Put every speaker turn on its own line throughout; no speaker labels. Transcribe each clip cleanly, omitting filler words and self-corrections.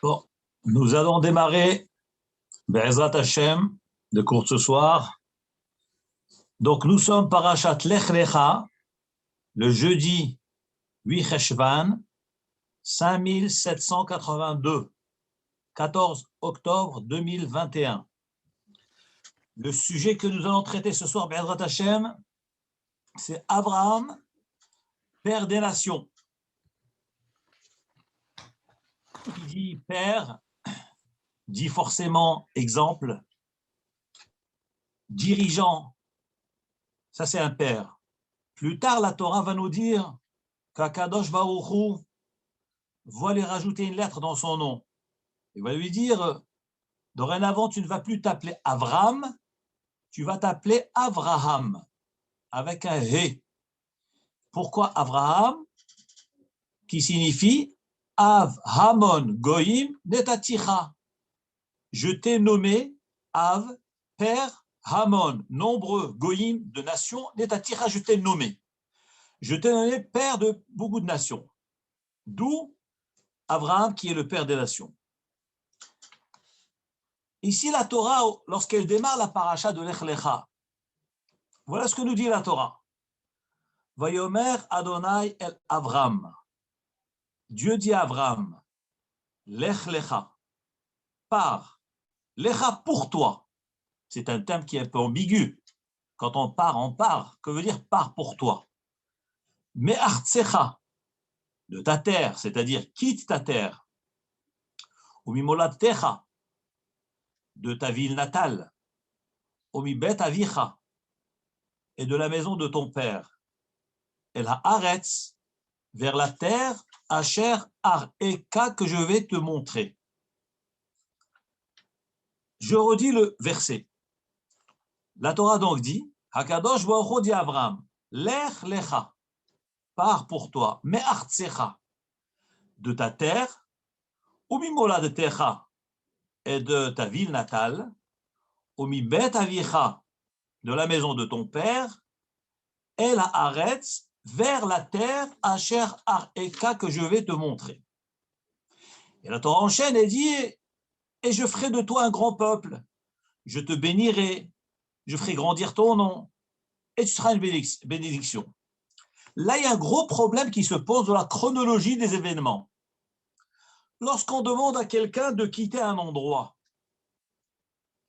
Bon, nous allons démarrer Be'ezrat Hashem, de cours ce soir. Donc, nous sommes Parashat Lech Lecha, le jeudi 8 Cheshvan, 5782, 14 octobre 2021. Le sujet que nous allons traiter ce soir, Be'ezrat Hashem, c'est Abraham, père des nations. Qui dit père, dit forcément exemple, dirigeant, ça c'est un père. Plus tard, la Torah va nous dire qu'Akadosh Baruch Hu va lui rajouter une lettre dans son nom. Il va lui dire, dorénavant, tu ne vas plus t'appeler Avram, tu vas t'appeler Avraham, avec un He. Pourquoi Avraham? Qui signifie Av Hamon Goïm Netaticha. Je t'ai nommé Av, père, Hamon, nombreux, Goïm, de nations, Netaticha, je t'ai nommé. Je t'ai nommé père de beaucoup de nations. D'où Abraham qui est le père des nations. Ici, la Torah, lorsqu'elle démarre la paracha de Lech Lecha, voilà ce que nous dit la Torah. Vayomer Adonai el Avram. Dieu dit à Abraham, Lech Lecha, pars. Lecha pour toi. C'est un terme qui est un peu ambigu. Quand on part, on part. Que veut dire pars pour toi? Mais Artsecha, de ta terre, c'est-à-dire quitte ta terre. Umimoladtecha, de ta ville natale. Umibet avicha, et de la maison de ton père. El haaretz, vers la terre, Asher Ar-Eka, que je vais te montrer. Je redis le verset. La Torah donc dit, Hakadosh Baruch Hu dit à Abraham, Lech Lecha, pars pour toi, mais Artsecha, de ta terre, Umimoladtecha, et de ta ville natale, Umibet avicha, de la maison de ton père, El haaretz, vers la terre, Asher Ar-Eka, que je vais te montrer. Et la Torah enchaîne et dit, et je ferai de toi un grand peuple, je te bénirai, je ferai grandir ton nom, et tu seras une bénédiction. Là, il y a un gros problème qui se pose dans la chronologie des événements. Lorsqu'on demande à quelqu'un de quitter un endroit,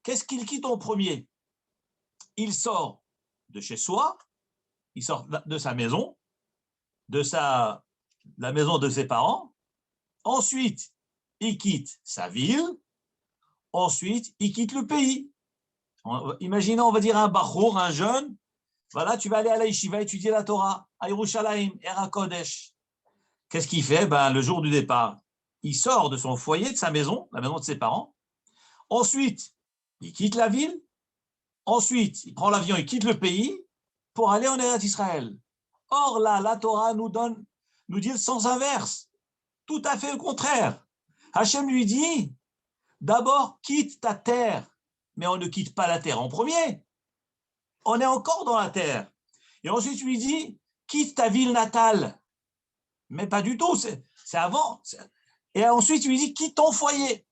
qu'est-ce qu'il quitte en premier? Il sort de chez soi, il sort de sa maison, de la maison de ses parents, ensuite, il quitte sa ville, ensuite, il quitte le pays. Imaginons, on va dire un bachour, un jeune, voilà, tu vas aller à la yeshiva étudier la Torah, à Yerushalayim, Era Kodesh. Qu'est-ce qu'il fait? Le jour du départ, il sort de son foyer, de sa maison, la maison de ses parents. Ensuite, il quitte la ville. Ensuite, il prend l'avion, il quitte le pays pour aller en Eretz Israël. Or là, la Torah nous dit le sens inverse. Tout à fait le contraire. Hachem lui dit, d'abord, quitte ta terre. Mais on ne quitte pas la terre en premier. On est encore dans la terre. Et ensuite, lui dit, quitte ta ville natale. Mais pas du tout, c'est avant. Et ensuite, lui dit, quitte ton foyer.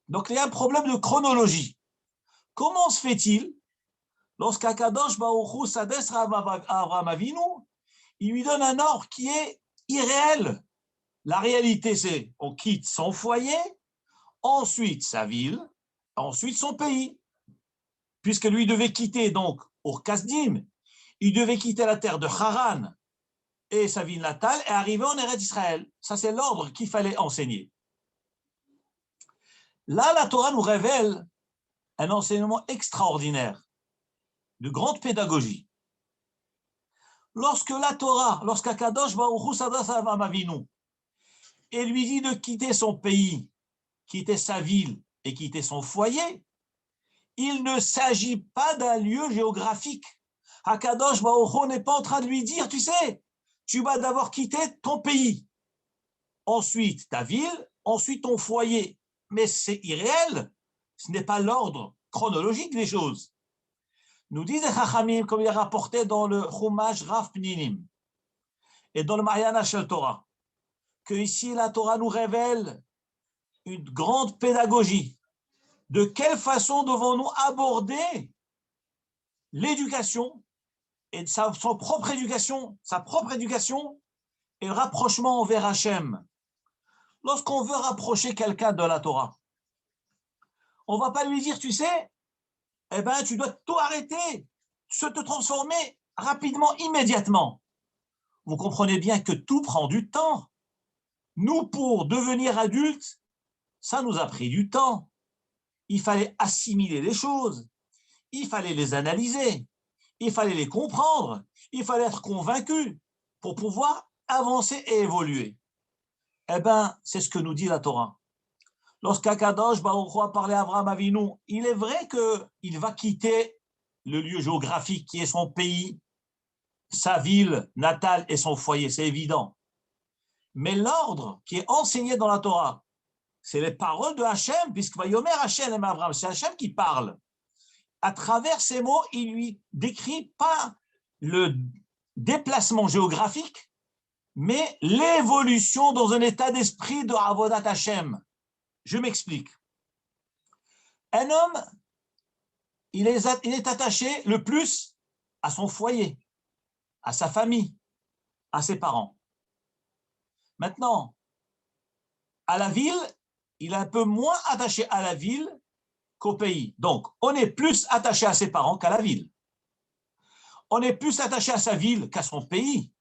Donc, il y a un problème de chronologie. Comment se fait-il, lorsqu'Akadosh Baruch Hu s'adresse à Avraham Avinu, il lui donne un ordre qui est irréel. La réalité, c'est on quitte son foyer, ensuite sa ville, ensuite son pays. Puisque lui devait quitter donc Ur Kasdim, il devait quitter la terre de Haran et sa ville natale et arriver en Eretz Israël. Ça, c'est l'ordre qu'il fallait enseigner. Là, la Torah nous révèle un enseignement extraordinaire, de grande pédagogie. Lorsqu'Akadosh Baruch Hu s'adresse à Avraham Avinu et lui dit de quitter son pays, quitter sa ville et quitter son foyer, il ne s'agit pas d'un lieu géographique. Akadosh Baruch Hu n'est pas en train de lui dire, tu sais, tu vas d'abord quitter ton pays, ensuite ta ville, ensuite ton foyer. Mais c'est irréel, ce n'est pas l'ordre chronologique des choses. Nous disent les Chachamim, comme il est rapporté dans le Chumash Rav Pninim et dans le Ma'ayan HaShel Torah, que ici la Torah nous révèle une grande pédagogie. De quelle façon devons-nous aborder l'éducation et sa propre éducation et le rapprochement envers Hachem? Lorsqu'on veut rapprocher quelqu'un de la Torah, on ne va pas lui dire, tu sais, eh ben, tu dois tout arrêter, te transformer rapidement, immédiatement. Vous comprenez bien que tout prend du temps. Nous, pour devenir adultes, ça nous a pris du temps. Il fallait assimiler les choses, il fallait les analyser, il fallait les comprendre, il fallait être convaincu pour pouvoir avancer et évoluer. Eh bien, c'est ce que nous dit la Torah. Lorsqu'Akadosh Baruch Hu a parlé à Abraham Avinu, il est vrai qu'il va quitter le lieu géographique qui est son pays, sa ville natale et son foyer, c'est évident. Mais l'ordre qui est enseigné dans la Torah, c'est les paroles de Hachem, puisque Vayomer Hachem et Abraham, c'est Hachem qui parle. À travers ces mots, il lui décrit pas le déplacement géographique, mais l'évolution dans un état d'esprit de Avodat Hachem. Je m'explique. Un homme, il est attaché le plus à son foyer, à sa famille, à ses parents. Maintenant, à la ville, il est un peu moins attaché à la ville qu'au pays. Donc, on est plus attaché à ses parents qu'à la ville. On est plus attaché à sa ville qu'à son pays.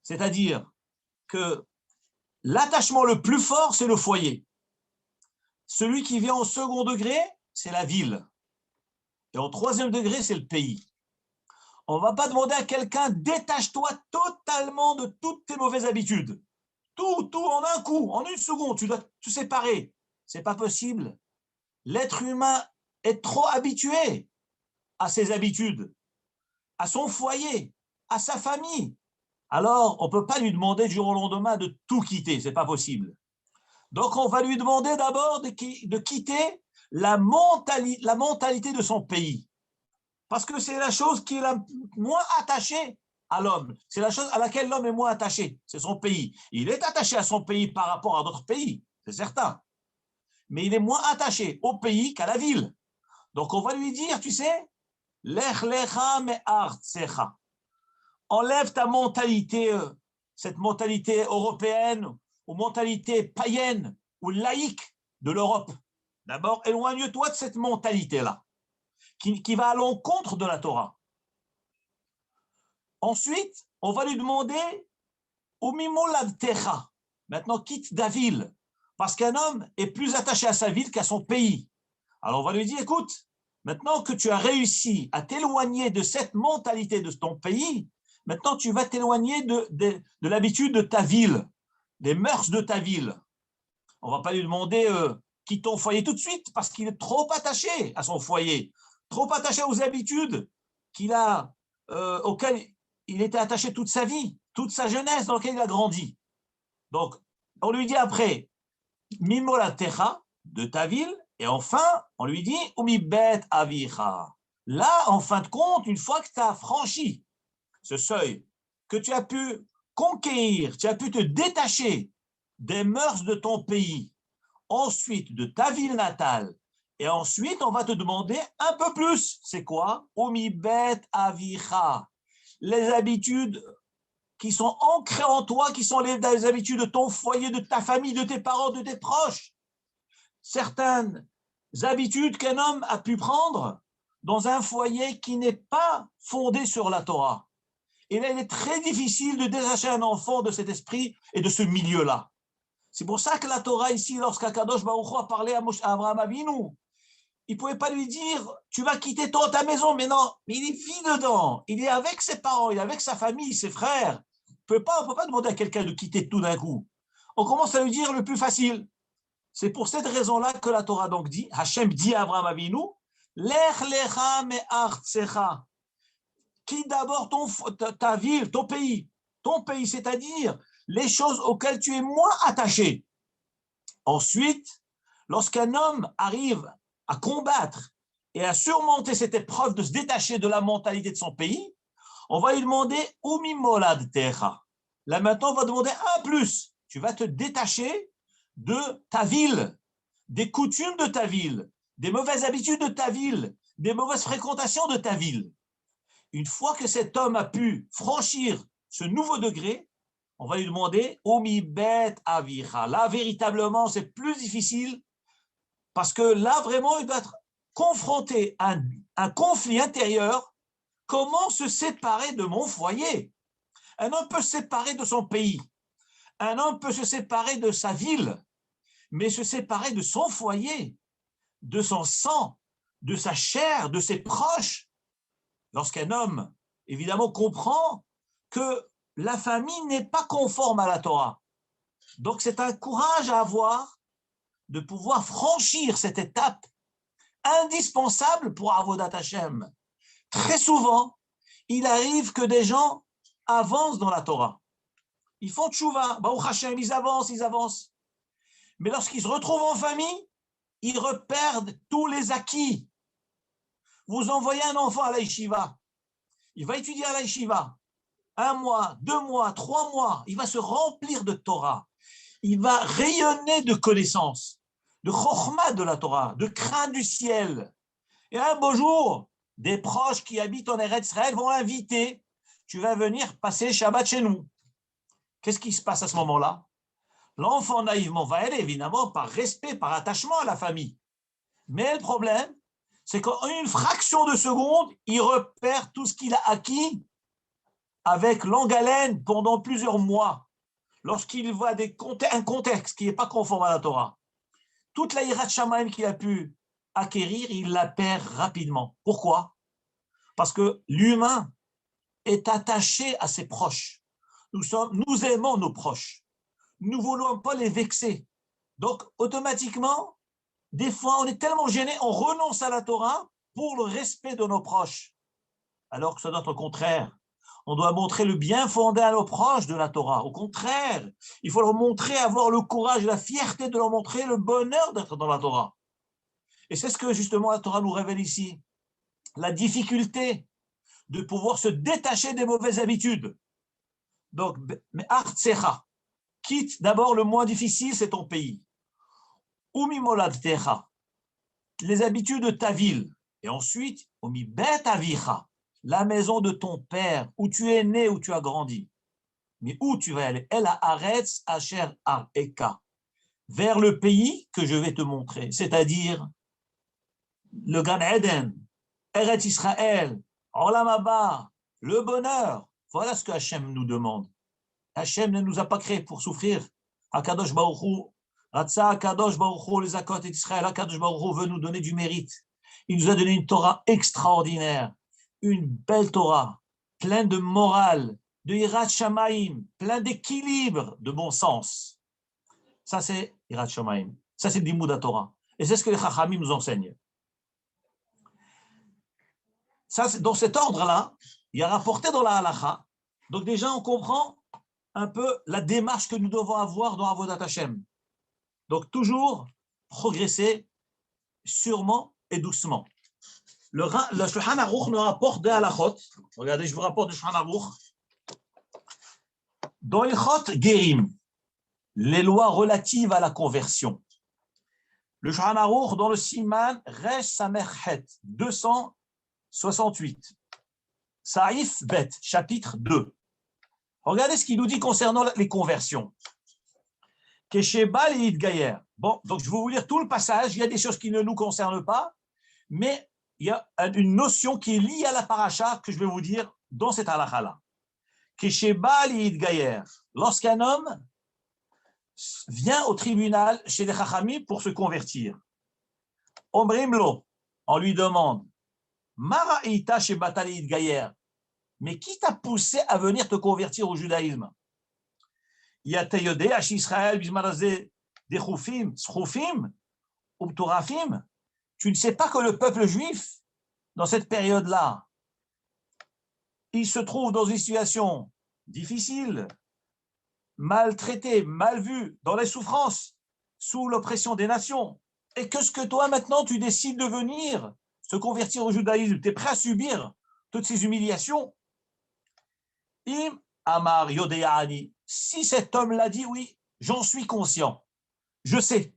C'est-à-dire que l'attachement le plus fort, c'est le foyer. Celui qui vient au second degré, c'est la ville. Et au troisième degré, c'est le pays. On ne va pas demander à quelqu'un, détache-toi totalement de toutes tes mauvaises habitudes. Tout en un coup, en une seconde, tu dois tout séparer. Ce n'est pas possible. L'être humain est trop habitué à ses habitudes, à son foyer, à sa famille. Alors, on ne peut pas lui demander du jour au lendemain de tout quitter, ce n'est pas possible. Donc, on va lui demander d'abord de quitter la mentalité de son pays. Parce que c'est la chose qui est la moins attachée à l'homme. C'est la chose à laquelle l'homme est moins attaché. C'est son pays. Il est attaché à son pays par rapport à d'autres pays, c'est certain. Mais il est moins attaché au pays qu'à la ville. Donc, on va lui dire, tu sais, lech lecha me'artsecha. Enlève ta mentalité, cette mentalité européenne ou mentalité païenne ou laïque de l'Europe. D'abord, éloigne-toi de cette mentalité-là, qui va à l'encontre de la Torah. Ensuite, on va lui demander Umimoladtecha. Maintenant, quitte ta ville, parce qu'un homme est plus attaché à sa ville qu'à son pays. Alors, on va lui dire, écoute, maintenant que tu as réussi à t'éloigner de cette mentalité de ton pays, maintenant, tu vas t'éloigner de l'habitude de ta ville, des mœurs de ta ville. On ne va pas lui demander quitte ton foyer tout de suite parce qu'il est trop attaché à son foyer, trop attaché aux habitudes auxquelles il était attaché toute sa vie, toute sa jeunesse dans laquelle il a grandi. Donc, on lui dit après, Mimolatecha, de ta ville, et enfin, on lui dit, Umibet avicha. Là, en fin de compte, une fois que tu as franchi ce seuil, que tu as pu conquérir, tu as pu te détacher des mœurs de ton pays, ensuite de ta ville natale, et ensuite on va te demander un peu plus. C'est quoi? Omibet avicha. Les habitudes qui sont ancrées en toi, qui sont les habitudes de ton foyer, de ta famille, de tes parents, de tes proches. Certaines habitudes qu'un homme a pu prendre dans un foyer qui n'est pas fondé sur la Torah. Et là, il est très difficile de détacher un enfant de cet esprit et de ce milieu-là. C'est pour ça que la Torah ici, lorsqu'Akadosh Baruch Hu a parlé à Abraham Avinu, il ne pouvait pas lui dire « tu vas quitter ta maison », mais non, mais il vit dedans, il est avec ses parents, il est avec sa famille, ses frères. On ne peut pas demander à quelqu'un de quitter tout d'un coup. On commence à lui dire le plus facile. C'est pour cette raison-là que la Torah donc dit, Hachem dit à Abraham Avinu, « lech lecha me'artsecha » quitte d'abord ta ville, ton pays, c'est-à-dire les choses auxquelles tu es moins attaché. Ensuite, lorsqu'un homme arrive à combattre et à surmonter cette épreuve de se détacher de la mentalité de son pays, on va lui demander Umimolad Techa. Là maintenant, on va demander un plus. Tu vas te détacher de ta ville, des coutumes de ta ville, des mauvaises habitudes de ta ville, des mauvaises fréquentations de ta ville. Une fois que cet homme a pu franchir ce nouveau degré, on va lui demander Omi bet avicha. Là, véritablement, c'est plus difficile parce que là, vraiment, il doit être confronté à un conflit intérieur. Comment se séparer de mon foyer? Un homme peut se séparer de son pays. Un homme peut se séparer de sa ville, mais se séparer de son foyer, de son sang, de sa chair, de ses proches. Lorsqu'un homme, évidemment, comprend que la famille n'est pas conforme à la Torah. Donc, c'est un courage à avoir de pouvoir franchir cette étape indispensable pour Avodat Hashem. Très souvent, il arrive que des gens avancent dans la Torah. Ils font tchouva, Baruch Hashem, ils avancent. Mais lorsqu'ils se retrouvent en famille, ils reperdent tous les acquis. Vous envoyez un enfant à la yeshiva, il va étudier à la yeshiva, 1 mois, 2 mois, 3 mois, il va se remplir de Torah, il va rayonner de connaissances, de chokhmah de la Torah, de crainte du ciel. Et un beau jour, des proches qui habitent en Eretz Israël vont l'inviter, tu vas venir passer Shabbat chez nous. Qu'est-ce qui se passe à ce moment-là? L'enfant naïvement va aller, évidemment, par respect, par attachement à la famille. Mais le problème, c'est qu'en une fraction de seconde, il repère tout ce qu'il a acquis avec longue haleine pendant plusieurs mois, lorsqu'il voit un contexte qui n'est pas conforme à la Torah. Toute la hirat shamayim qu'il a pu acquérir, il la perd rapidement. Pourquoi? Parce que l'humain est attaché à ses proches. Nous aimons nos proches. Nous ne voulons pas les vexer. Donc, automatiquement, des fois, on est tellement gêné, on renonce à la Torah pour le respect de nos proches. Alors que ça doit être au contraire. On doit montrer le bien fondé à nos proches de la Torah. Au contraire, il faut leur montrer, avoir le courage, la fierté de leur montrer le bonheur d'être dans la Torah. Et c'est ce que justement la Torah nous révèle ici. La difficulté de pouvoir se détacher des mauvaises habitudes. Donc, artsecha, quitte d'abord le moins difficile, c'est ton pays. Umi moladtecha, les habitudes de ta ville. Et ensuite, umi bet avicha, la maison de ton père, où tu es né, où tu as grandi. Mais où tu vas aller? El haaretz asher areka, vers le pays que je vais te montrer, c'est-à-dire le Gan Eden, Eretz Israël, Olam Haba, le bonheur. Voilà ce que Hachem nous demande. Hachem ne nous a pas créés pour souffrir. Akadosh Baruch Hu, Ratsa Akadosh Baruch Hu, les Akot et Israël, Akadosh Baruch Hu veut nous donner du mérite. Il nous a donné une Torah extraordinaire, une belle Torah, pleine de morale, de Hirat Shamaim, plein d'équilibre, de bon sens. Ça, c'est Hirat Shamaim. Ça, c'est Limud Torah. Et c'est ce que les Chachamim nous enseignent. Ça, dans cet ordre-là, il y a rapporté dans la halacha. Donc déjà, on comprend un peu la démarche que nous devons avoir dans Avodat Hashem. Donc toujours progresser sûrement et doucement. Le Shulchan Aruch nous rapporte des halachot. Regardez, je vous rapporte le Shulchan Aruch. Dans Ilchot Gerim, les lois relatives à la conversion. Le Shulchan Aruch dans le Siman Resh Samerchet 268. Saïf Bet, chapitre 2. Regardez ce qu'il nous dit concernant les conversions. Keshebal et Idgayer. Bon, donc je vais vous lire tout le passage. Il y a des choses qui ne nous concernent pas, mais il y a une notion qui est liée à la paracha que je vais vous dire dans cette halakha-là. Keshebal et Idgayer. Lorsqu'un homme vient au tribunal chez les Chachamim pour se convertir, Omrimlo, on lui demande Maraïta chez Batali Idgayer. Mais qui t'a poussé à venir te convertir au judaïsme? Il y a Teyodé, H. Israël, Bismarazé, des Choufim, Schoufim, ou Torafim. Tu ne sais pas que le peuple juif, dans cette période-là, il se trouve dans une situation difficile, maltraité, mal vu, dans les souffrances, sous l'oppression des nations. Et que ce que toi, maintenant, tu décides de venir se convertir au judaïsme, tu es prêt à subir toutes ces humiliations? Im Amar Yodeani, si cet homme l'a dit, oui, j'en suis conscient. je sais,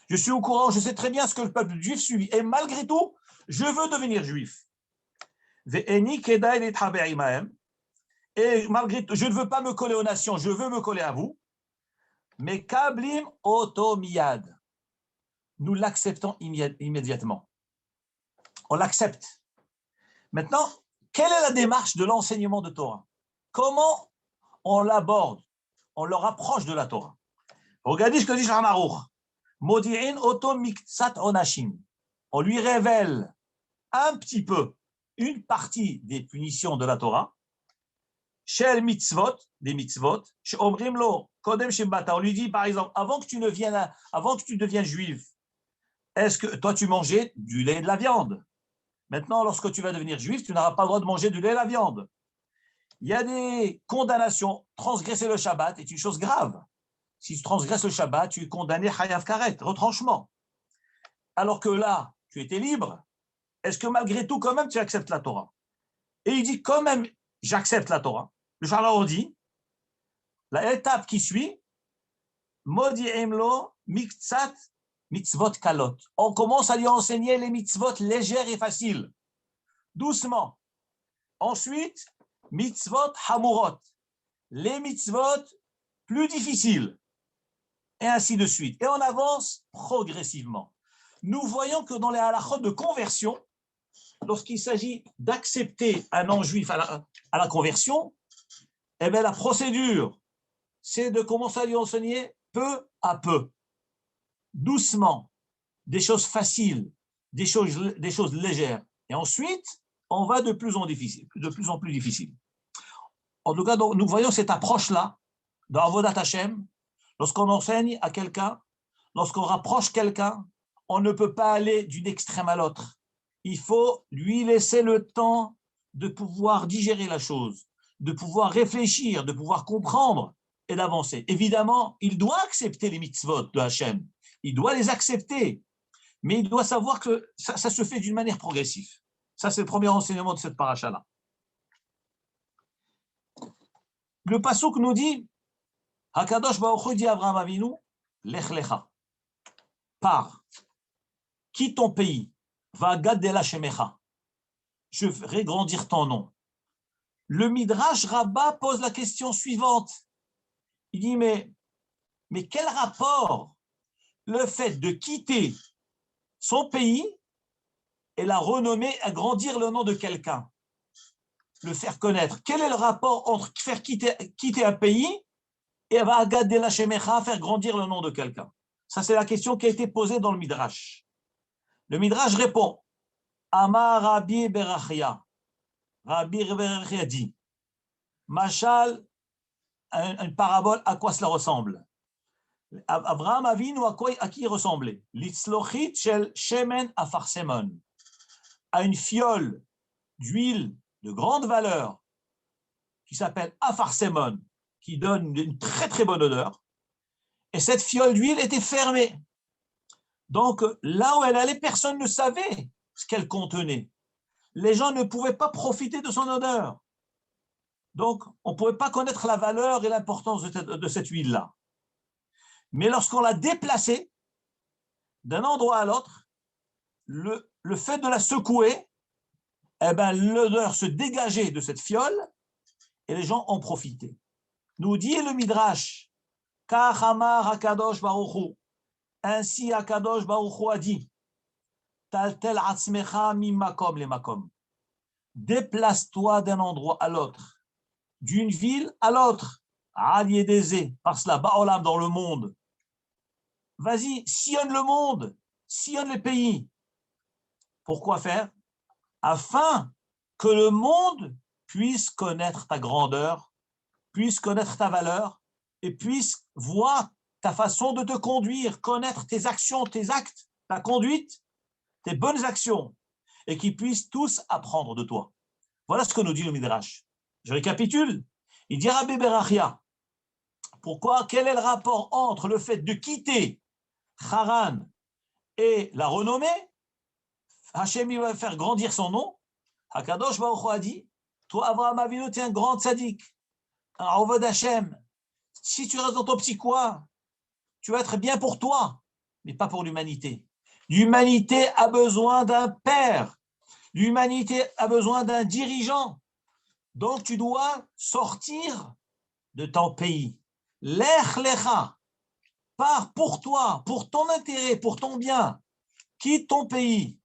je suis au courant, je sais très bien ce que le peuple juif subit. Et malgré tout, je veux devenir juif. Et malgré tout, je ne veux pas me coller aux nations, je veux me coller à vous. Mais kablim otomiyad. Nous l'acceptons immédiatement. On l'accepte. Maintenant, quelle est la démarche de l'enseignement de Torah? Comment on l'aborde? On le rapproche de la Torah. Regardez ce que dit Shulchan Aruch. Modi'in oto miktsat onashim. On lui révèle un petit peu une partie des punitions de la Torah. Shel mitzvot, des mitzvot. Omrim lo kodem shebata. On lui dit par exemple, avant que tu deviennes juif, est-ce que toi tu mangeais du lait et de la viande? Maintenant, lorsque tu vas devenir juif, tu n'auras pas le droit de manger du lait et de la viande. Il y a des condamnations. Transgresser le Shabbat est une chose grave. Si tu transgresses le Shabbat, tu es condamné chayav karet, retranchement. Alors que là, tu étais libre. Est-ce que malgré tout, quand même, tu acceptes la Torah? Et il dit, quand même, j'accepte la Torah. Le Shulchan dit, la étape qui suit, modi'im lo miktsat mitzvot kalot. On commence à lui enseigner les mitzvot légères et faciles, doucement. Ensuite, mitzvot hamurot, les mitzvot plus difficiles, et ainsi de suite. Et on avance progressivement. Nous voyons que dans les halachot de conversion, lorsqu'il s'agit d'accepter un non-juif à la conversion, eh bien, la procédure, c'est de commencer à lui enseigner peu à peu, doucement, des choses faciles, des choses légères. Et ensuite, on va de plus en plus difficile. En tout cas, donc, nous voyons cette approche-là dans Avodat Hashem. Lorsqu'on enseigne à quelqu'un, lorsqu'on rapproche quelqu'un, on ne peut pas aller d'une extrême à l'autre. Il faut lui laisser le temps de pouvoir digérer la chose, de pouvoir réfléchir, de pouvoir comprendre et d'avancer. Évidemment, il doit accepter les mitzvot de Hashem. Il doit les accepter. Mais il doit savoir que ça se fait d'une manière progressive. Ça, c'est le premier enseignement de cette paracha-là. Le passouk nous dit, Hakadosh Baruch Hu dit à Abraham Avinu, Lech lecha, pars, quitte ton pays, va gadela shemecha, je ferai grandir ton nom. Le Midrash Rabbah pose la question suivante. Il dit, mais quel rapport le fait de quitter son pays et la renommer, agrandir le nom de quelqu'un, le faire connaître? Quel est le rapport entre faire quitter un pays et va gadela la shemecha, faire grandir le nom de quelqu'un? Ça, c'est la question qui a été posée dans le Midrash. Le Midrash répond, Amar Rabbi Berachia. Rabbi Berachia dit, Machal, une parabole, à quoi cela ressemble? Abraham Avinu, à qui il ressemblait? Litzlochit shel shemen afarsemon, à une fiole d'huile de grande valeur qui s'appelle afarsemon, qui donne une très très bonne odeur. Et cette fiole d'huile était fermée. Donc là où elle allait, personne ne savait ce qu'elle contenait. Les gens ne pouvaient pas profiter de son odeur. Donc on ne pouvait pas connaître la valeur et l'importance de cette huile-là. Mais lorsqu'on l'a déplacée d'un endroit à l'autre, le fait de la secouer, eh ben, l'odeur se dégageait de cette fiole et les gens en profitaient. Nous dit le Midrash, Kachamar Hakadosh Baruch Hu, ainsi Hakadosh Baruch Hu a dit, Taltel atzmecha mimakom le makom, déplace-toi d'un endroit à l'autre, d'une ville à l'autre, Aliédézé, par cela, Baolam dans le monde. Vas-y, sillonne le monde, sillonne les pays. Pourquoi faire? Afin que le monde puisse connaître ta grandeur, puisse connaître ta valeur et puisse voir ta façon de te conduire, connaître tes actions, tes actes, ta conduite, tes bonnes actions, et qu'ils puissent tous apprendre de toi. Voilà ce que nous dit le Midrash. Je récapitule. Il dit Rabbi Berachia, pourquoi, quel est le rapport entre le fait de quitter Haran et la renommée? Hachem va faire grandir son nom. Hakadosh Baruch Hu a dit, toi Abraham Avinu, tu es un grand tzaddik, un Ovod Hachem. Si tu restes dans ton petit coin, tu vas être bien pour toi, mais pas pour l'humanité. L'humanité a besoin d'un père. L'humanité a besoin d'un dirigeant. Donc, tu dois sortir de ton pays. Lech lecha, pars pour toi, pour ton intérêt, pour ton bien. Quitte ton pays.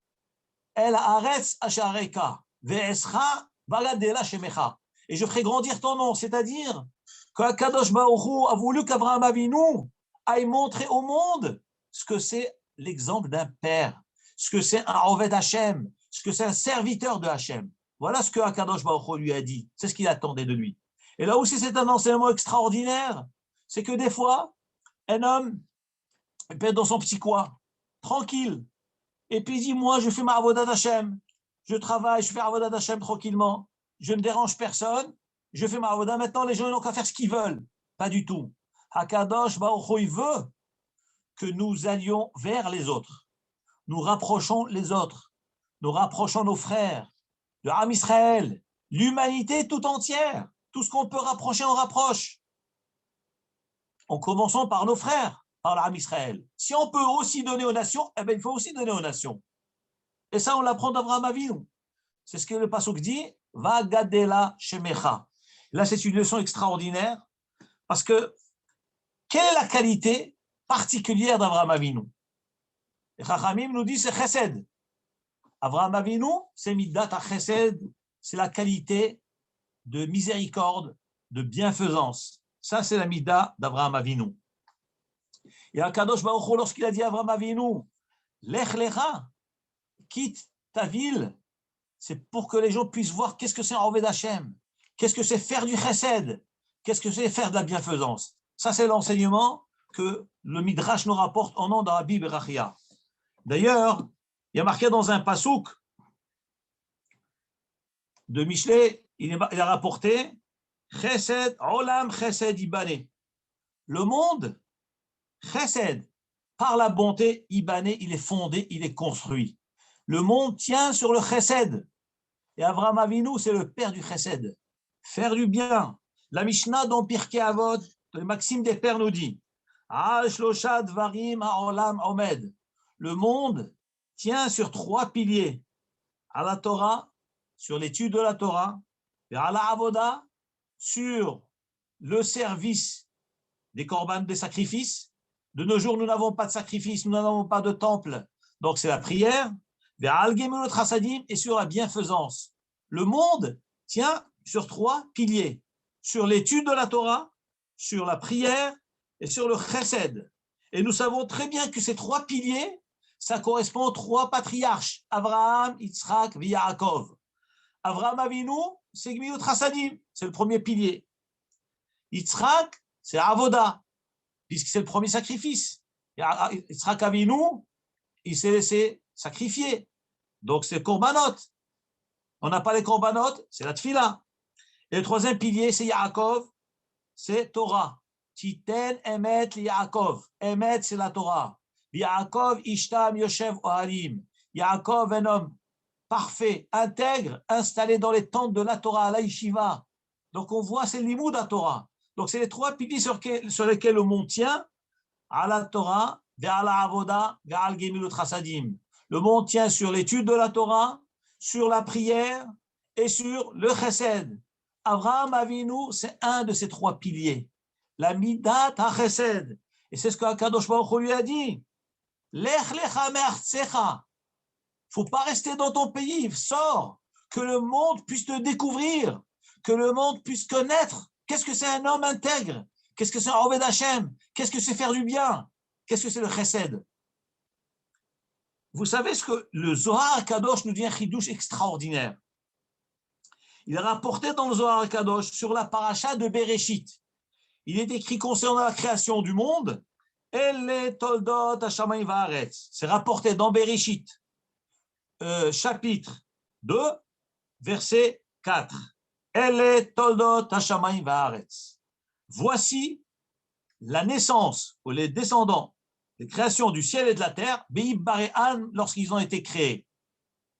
El haaretz ashareka, ve'escha bagadela shemecha. Et je ferai grandir ton nom, c'est-à-dire qu'Akadosh Baruch Hu a voulu qu'Abraham Avinu aille montrer au monde ce que c'est l'exemple d'un père, ce que c'est un Oved Hashem, ce que c'est un serviteur de Hashem. Voilà ce que Akadosh Baruch Hu lui a dit. C'est ce qu'il attendait de lui. Et là aussi, c'est un enseignement extraordinaire. C'est que des fois, un homme peut être dans son petit coin, tranquille, et puis il dit, moi, je fais ma avodat Hashem, je travaille, je fais avodat Hashem tranquillement, je ne dérange personne, je fais ma avodah. Maintenant, les gens n'ont qu'à faire ce qu'ils veulent. Pas du tout. Hakadosh Baruch Hu, il veut que nous allions vers les autres. Nous rapprochons les autres. Nous rapprochons nos frères, le Ham Israël, l'humanité tout entière. Tout ce qu'on peut rapprocher, on rapproche. En commençant par nos frères, par le Ham Israël. Si on peut aussi donner aux nations, eh bien, il faut aussi donner aux nations. Et ça, on l'apprend d'Abraham Avinu. C'est ce que le pasuk dit, va gadela shemecha. Là, c'est une leçon extraordinaire parce que quelle est la qualité particulière d'Abraham Avinu? Les Chachamim nous disent c'est chesed. Abraham Avinu, c'est middat chesed, c'est la qualité de miséricorde, de bienfaisance. Ça, c'est la midda d'Abraham Avinu. Et Akadosh Baruch Hu, lorsqu'il a dit à Abraham Avinu, lech lecha, quitte ta ville, c'est pour que les gens puissent voir qu'est-ce que c'est un Oved Hashem, qu'est-ce que c'est faire du chesed, qu'est-ce que c'est faire de la bienfaisance. Ça, c'est l'enseignement que le Midrash nous rapporte en nom dans la Bible Rachia. D'ailleurs, il y a marqué dans un pasouk de Michelet, il a rapporté Chesed, Olam Chesed Ibané. Le monde, Chesed, par la bonté, Ibané, il est fondé, il est construit. Le monde tient sur le Chesed. Et Avraham Avinu, c'est le père du Chesed. Faire du bien. La Mishnah dans Pirkei Avot, le Maxime des Pères nous dit Al Shlosha Dvarim Ha'olam Omed. Le monde tient sur 3 piliers. À la Torah, sur l'étude de la Torah, et à la Avoda, sur le service des korban, des sacrifices. De nos jours, nous n'avons pas de sacrifice, nous n'avons pas de temple. Donc, c'est la prière. Et sur la bienfaisance. Le monde tient sur 3 piliers. Sur l'étude de la Torah, sur la prière et sur le chesed. Et nous savons très bien que ces 3 piliers, ça correspond aux 3 patriarches. Abraham, Yitzhak et Yaakov. Abraham Avinu, c'est Gmilut Chassadim, c'est le premier pilier. Yitzhak, c'est Avoda, puisque c'est le premier sacrifice. Yitzhak Avinu, il s'est laissé sacrifier. Donc, c'est Korbanot. On n'a pas les Korbanot, c'est la Tfila. Et le 3e pilier, c'est Yaakov, c'est Torah. Titen Emet li Yaakov. Emet, c'est la Torah. Yaakov Ishtam Yoshev Ohalim. Yaakov, un homme parfait, intègre, installé dans les tentes de la Torah, à la Yeshiva. Donc, on voit, c'est l'imoud à Torah. Donc, c'est les 3 piliers sur lesquels le monde tient. À la Torah, vers la Avoda, vers al Gemilut Chassadim. Le monde tient sur l'étude de la Torah, sur la prière et sur le chesed. Abraham Avinu, c'est un de ces 3 piliers. La midat ha-chesed. Et c'est ce qu'Akadosh Baruch Hu lui a dit. Lech lecha me'artzecha. Il ne faut pas rester dans ton pays, sors, que le monde puisse te découvrir, que le monde puisse connaître. Qu'est-ce que c'est un homme intègre? Qu'est-ce que c'est un Oved Hashem? Qu'est-ce que c'est faire du bien? Qu'est-ce que c'est le chesed? Vous savez ce que le Zohar Kadosh nous dit, un chidouche extraordinaire. Il est rapporté dans le Zohar Kadosh sur la paracha de Bereshit. Il est écrit concernant la création du monde, Elle toldot hashamayim va'aretz. C'est rapporté dans Bereshit, chapitre 2, verset 4. Elle toldot hashamayim va'aretz. Voici la naissance ou les descendants, les créations du ciel et de la terre, Be'ib Bare'an, lorsqu'ils ont été créés.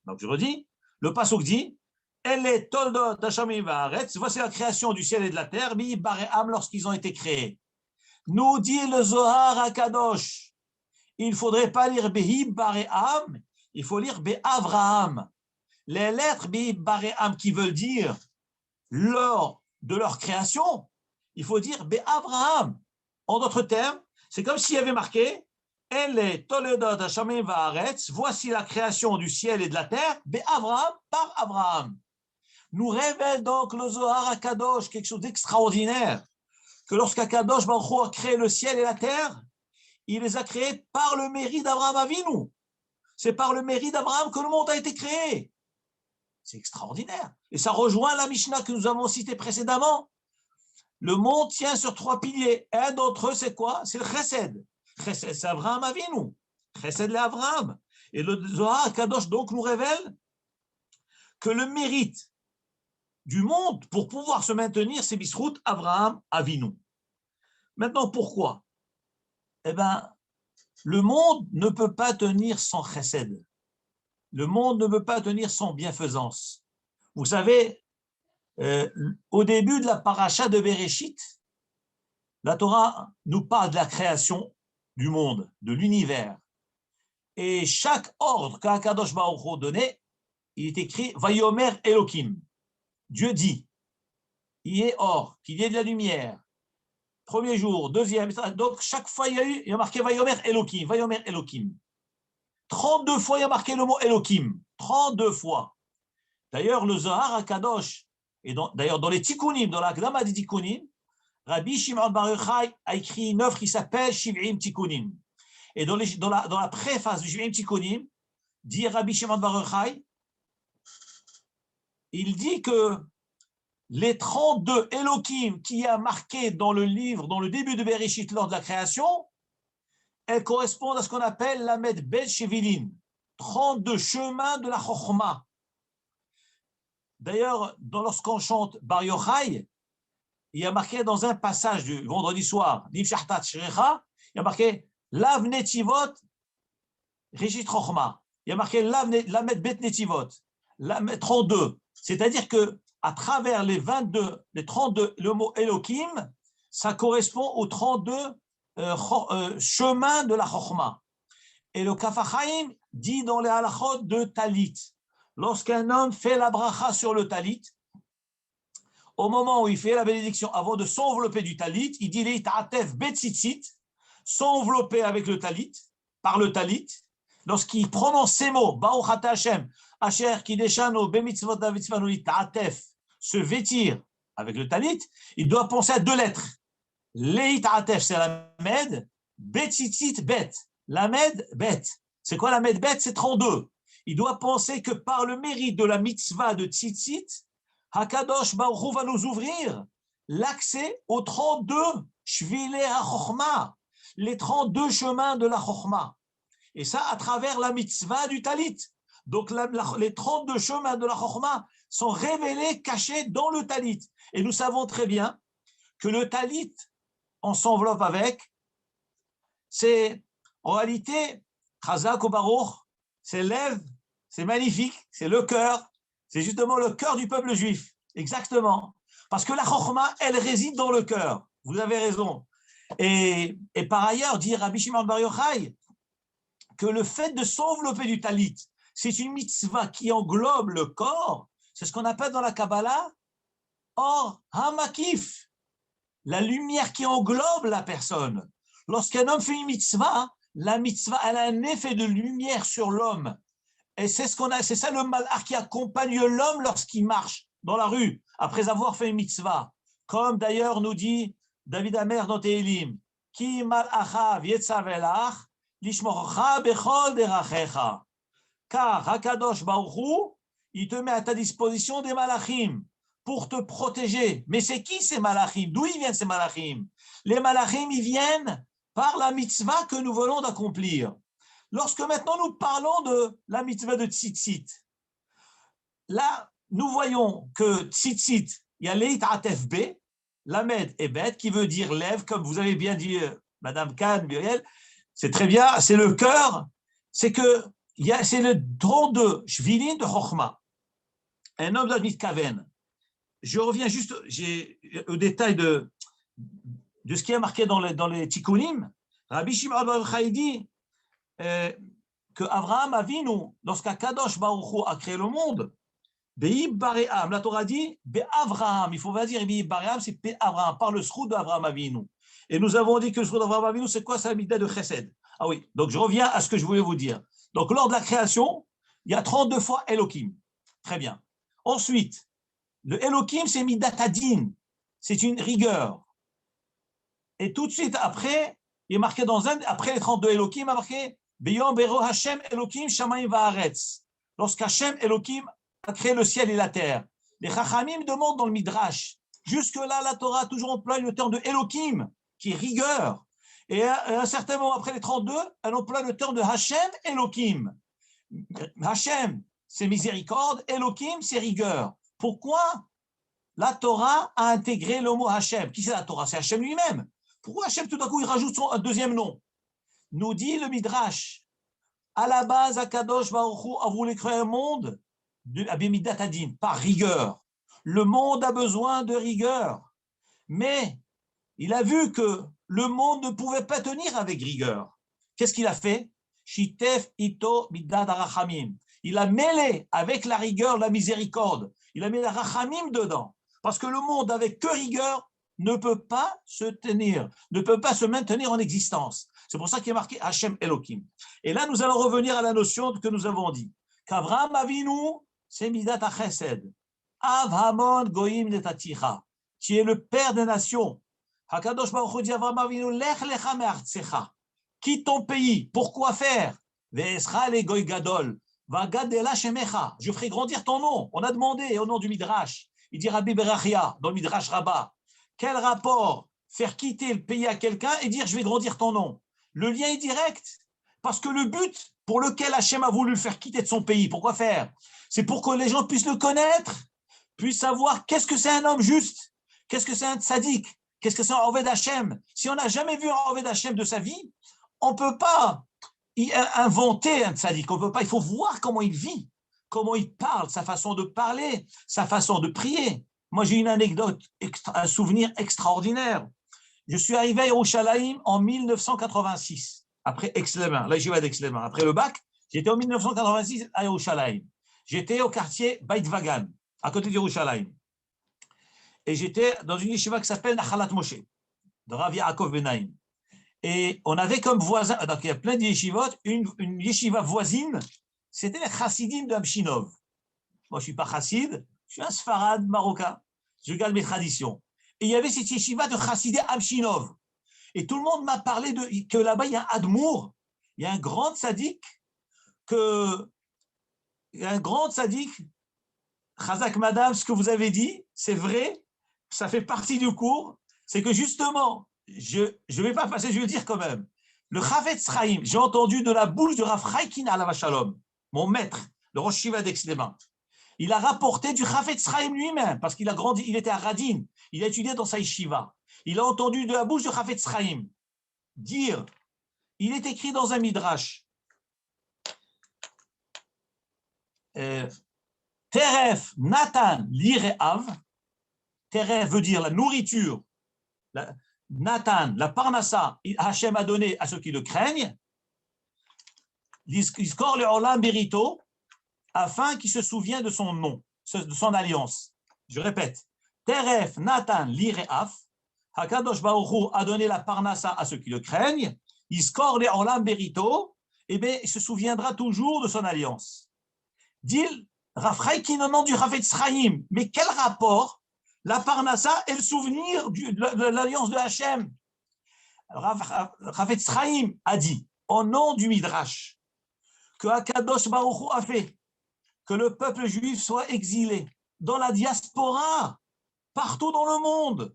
Donc je redis, le pasuk dit, Elle toldot hashamayim va'aretz. Voici la création du ciel et de la terre, Be'ib Bare'an, lorsqu'ils ont été créés. Nous dit le Zohar à Kadosh, il ne faudrait pas lire Behib Baream, il faut lire Be'avraham. Les lettres Behib Baream qui veulent dire lors de leur création, il faut dire Be'avraham. En d'autres termes, c'est comme s'il y avait marqué Elle Toledot Hashamim Vaaretz, voici la création du ciel et de la terre, Be'avraham par Abraham. Nous révèle donc le Zohar à Kadosh quelque chose d'extraordinaire, que lorsqu'Akadosh Baruch Hu a créé le ciel et la terre, il les a créés par le mérite d'Abraham Avinu. C'est par le mérite d'Abraham que le monde a été créé. C'est extraordinaire. Et ça rejoint la Mishnah que nous avons citée précédemment. Le monde tient sur 3 piliers. Un d'entre eux, c'est quoi? C'est le Chesed. Chesed, c'est Abraham Avinu. Chesed, c'est Abraham. Et le Zohar Kadosh donc nous révèle que le mérite du monde pour pouvoir se maintenir, c'est Bisrout Abraham Avinu. Maintenant, pourquoi? Eh bien, le monde ne peut pas tenir sans chesed. Le monde ne peut pas tenir sans bienfaisance. Vous savez, au début de la paracha de Bereshit, la Torah nous parle de la création du monde, de l'univers. Et chaque ordre qu'Akadosh Baruch Hu donnait, il est écrit Vayomer Elohim. Dieu dit, il y ait or, qu'il y ait de la lumière. Premier jour, deuxième, donc chaque fois il y a marqué Vayomer Elohim, Vayomer Elohim. 32 fois il y a marqué le mot Elohim, 32 fois. D'ailleurs, le Zohar HaKadosh, et d'ailleurs dans les Tikkunim, dans la Gdama des Tikkunim, Rabbi Shimon Bar Yochai a écrit une œuvre qui s'appelle Shiv'im Tikkunim. Et dans la préface du Shiv'im Tikkunim, dit Rabbi Shimon Bar Yochai, il dit que les 32 Elohim qui y a marqué dans le livre, dans le début de Bereshit lors de la création, elles correspondent à ce qu'on appelle la Med Bet Shevilin, 32 chemins de la Chochma. D'ailleurs, lorsqu'on chante Bar Yochai, il y a marqué dans un passage du vendredi soir, Niv Shachtat Shrecha, il y a marqué Lav Netivot Rishit Chochma. Il y a marqué la Med Bet Netivot, la Med 32. C'est-à-dire que à travers les 22, les 32, le mot Elohim, ça correspond aux 32 chemins de la Chochma. Et le Kaf HaChaim dit dans les halachot de Talit, lorsqu'un homme fait la bracha sur le Talit, au moment où il fait la bénédiction, avant de s'envelopper du Talit, il dit Ta'atef betzitzit, s'envelopper avec le Talit, par le Talit, lorsqu'il prononce ces mots, Baruch Ata Hashem, Asher Kideshano Bemitzvot Davitzvanu Ta'atef, se vêtir avec le talit, il doit penser à 2 lettres. Leit Atef, c'est la med, betzitzit bet. La med, bet. C'est quoi la med, bet? C'est 32. Il doit penser que par le mérite de la mitzvah de tzitzit, Hakadosh Baruch Hu va nous ouvrir l'accès aux 32 shvilei ha-chochma, les 32 chemins de la chochma. Et ça à travers la mitzvah du talit. Donc les 32 chemins de la chochma sont révélés, cachés dans le talit. Et nous savons très bien que le talit, on s'enveloppe avec, c'est en réalité, Chazak ou Baruch, c'est l'Ève, c'est magnifique, c'est le cœur, c'est justement le cœur du peuple juif. Exactement. Parce que la chokhma, elle réside dans le cœur. Vous avez raison. Et par ailleurs, dit Rabbi Shimon Bar Yochai, que le fait de s'envelopper du talit, c'est une mitzvah qui englobe le corps. C'est ce qu'on appelle dans la Kabbalah Or Hamakif, la lumière qui englobe la personne. Lorsqu'un homme fait une mitzvah, la mitzvah elle a un effet de lumière sur l'homme. Et c'est ça le malach qui accompagne l'homme lorsqu'il marche dans la rue après avoir fait une mitzvah. Comme d'ailleurs nous dit David Amer dans Tehilim, Ki malachav yetzavelach lishmocha bechol derachecha. Car Hakadosh Baruch Hu, il te met à ta disposition des malachim pour te protéger. Mais c'est qui ces malachim? D'où ils viennent ces malachim? Les malachim, ils viennent par la mitzvah que nous venons d'accomplir. Lorsque maintenant nous parlons de la mitzvah de tzitzit, là, nous voyons que tzitzit, il y a leit atef b, lamed et bet, qui veut dire lève, comme vous avez bien dit, Madame Kahn, Muriel, c'est très bien, c'est le cœur, c'est le tronc de shvilin de chokhma. Un homme doit kaven. Je reviens juste au détail de ce qui est marqué dans les Tikkunim, Rabbi Shimon bar Yochai dit que Abraham Avinu, lorsqu'Akadosh Baruch Hu a créé le monde, Be'ib Baream, la Torah dit Be'Avraham, il faut pas dire Be'ib Baream, c'est Be'Avraham, par le sroud d'Abraham Avinu. Et nous avons dit que le sroud d'Abraham Avinu, c'est quoi? C'est la midah de Chesed. Ah oui, donc je reviens à ce que je voulais vous dire. Donc lors de la création, il y a 32 fois Elohim. Très bien. Ensuite, le Elohim, c'est midat hadin, c'est une rigueur. Et tout de suite après, il est marqué après les 32 Elohim, il est marqué Beyom Bero Hashem Elohim Shamayim Va'aretz. Lorsqu'Hashem Elohim a créé le ciel et la terre. Les Chachamim demandent dans le Midrash. Jusque-là, la Torah a toujours employé le terme de Elohim, qui est rigueur. Et à un certain moment, après les 32, elle emploie le terme de Hashem Elohim. Hashem, c'est miséricorde. Elohim, c'est rigueur. Pourquoi la Torah a intégré le mot Hashem? Qui c'est la Torah? C'est Hashem lui-même. Pourquoi Hashem, tout d'un coup, il rajoute un deuxième nom? Nous dit le Midrash. À la base, Akadosh Baruch Hu a voulu créer un monde par rigueur. Le monde a besoin de rigueur. Mais il a vu que le monde ne pouvait pas tenir avec rigueur. Qu'est-ce qu'il a fait? Shitef ito midad arachamim. Il a mêlé avec la rigueur la miséricorde. Il a mis la rachamim dedans. Parce que le monde avec que rigueur ne peut pas se tenir, ne peut pas se maintenir en existence. C'est pour ça qu'il est marqué Hashem Elohim. Et là, nous allons revenir à la notion que nous avons dit. Qu'Avraham Avinu, c'est Midat HaChesed. Avhamon Goïm Netaticha, qui est le père des nations. Hakadosh Baruch Hu dit Avraham Avinu, Lech lecha me'artzecha. Quitte ton pays. Pourquoi faire? Ve'escha le Goy Gadol. Vagadela shemecha. Je ferai grandir ton nom. On a demandé au nom du Midrash. Il dit Rabbi Berachia, dans le Midrash Rabbah. Quel rapport faire quitter le pays à quelqu'un et dire je vais grandir ton nom? Le lien est direct. Parce que le but pour lequel Hachem a voulu le faire quitter de son pays, pourquoi faire? C'est pour que les gens puissent le connaître, puissent savoir qu'est-ce que c'est un homme juste, qu'est-ce que c'est un tzaddik, qu'est-ce que c'est un Oved Hachem. Si on n'a jamais vu un Oved Hachem de sa vie, on ne peut pas inventer un tzaddik, on peut pas, il faut voir comment il vit, comment il parle, sa façon de parler, sa façon de prier. Moi, j'ai une anecdote, un souvenir extraordinaire. Je suis arrivé à Yerushalayim en 1986, après Aix-les-Bains, là, j'y vais d'Aix-les-Bains. Après le bac, j'étais en 1986 à Yerushalayim. J'étais au quartier Beit Vagan, à côté de Yerushalayim. Et j'étais dans une yeshiva qui s'appelle Nachalat Moshe, de Rav Yaakov Benaim. Et on avait comme voisin, donc il y a plein de yeshivot, une yeshiva voisine, c'était les chassidim de Amshinov. Moi, je ne suis pas chassid, je suis un sfarad marocain, je garde mes traditions. Et il y avait cette yeshiva de chassidé Amshinov. Et tout le monde m'a parlé que là-bas, il y a un admour, il y a un grand tzaddik, Chazak Madame, ce que vous avez dit, c'est vrai, ça fait partie du cours, c'est que justement, je ne vais pas passer, je vais dire quand même, le Chavetz Chaim, j'ai entendu de la bouche de Rav Chaim Alav Shalom, mon maître, le Rosh Shiva d'Aix-les-Bains. Il a rapporté du Chavetz Chaim lui-même, parce qu'il a grandi, il était à Radin, il a étudié dans sa yeshiva. Il a entendu de la bouche de Chavetz Chaim dire, il est écrit dans un midrash, Teref Natan Lireav, Teref veut dire la nourriture, Natan, la parnassa, Hachem a donné à ceux qui le craignent, Iskor le Olam Berito, afin qu'il se souvienne de son nom, de son alliance. Je répète, Teref Natan Lireav, Hakadosh Baruch Hu a donné la parnassa à ceux qui le craignent, Iskor le Olam Berito, eh bien, il se souviendra toujours de son alliance. Dit Rav Chaim au nom du Chavetz Chaim. Mais quel rapport la parnassa et le souvenir de l'alliance de Hachem? Chavetz Chaim a dit, au nom du Midrash, que Akadosh Baruch Hu a fait que le peuple juif soit exilé dans la diaspora, partout dans le monde.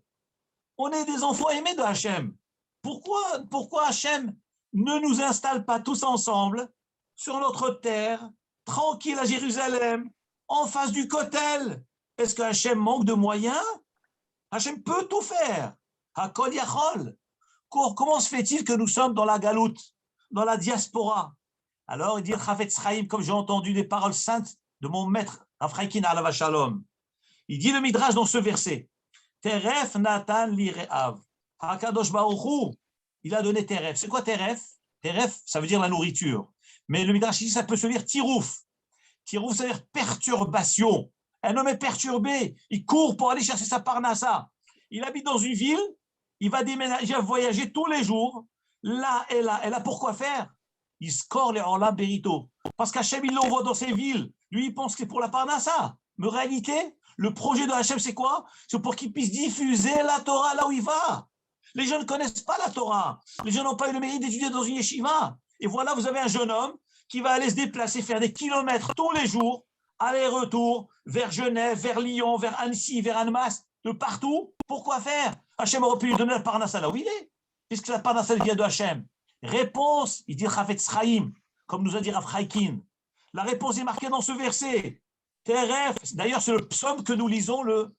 On est des enfants aimés de Hachem. Pourquoi Hachem ne nous installe pas tous ensemble sur notre terre, tranquille à Jérusalem, en face du Kotel? Est-ce que Hachem manque de moyens? Hachem peut tout faire. Hakol Yachol. Comment se fait-il que nous sommes dans la galoute, dans la diaspora? Alors il dit Chavetz Chaim, comme j'ai entendu des paroles saintes de mon maître, Rav Chaim Alav Shalom. Il dit le Midrash dans ce verset, Teref Natan Lireav. Hakadosh Baruch Hu, il a donné teref. C'est quoi teref? Teref, ça veut dire la nourriture. Mais le Midrash dit, ça peut se lire tirouf. Tirouf, ça veut dire perturbation. Un homme est perturbé, il court pour aller chercher sa parnassa. Il habite dans une ville, il va déménager, voyager tous les jours, là et là. Et là, pourquoi faire? Il score les Olam Berito. Parce qu'Hachem, il l'envoie dans ces villes. Lui, il pense que c'est pour la parnassa. Mais en réalité, le projet de Hachem, c'est quoi? C'est pour qu'il puisse diffuser la Torah là où il va. Les gens ne connaissent pas la Torah. Les gens n'ont pas eu le mérite d'étudier dans une yeshiva. Et voilà, vous avez un jeune homme qui va aller se déplacer, faire des kilomètres tous les jours, aller-retour, vers Genève, vers Lyon, vers Annecy, vers Annemasse, de partout. Pourquoi faire? Hachem aurait pu lui donner la parnassa là où il est, puisque la parnassa vient de Hachem. Réponse, il dit Chafetz Chaim, comme nous a dit Rav Chaikin. La réponse est marquée dans ce verset. Teref, d'ailleurs, c'est le psaume que nous lisons le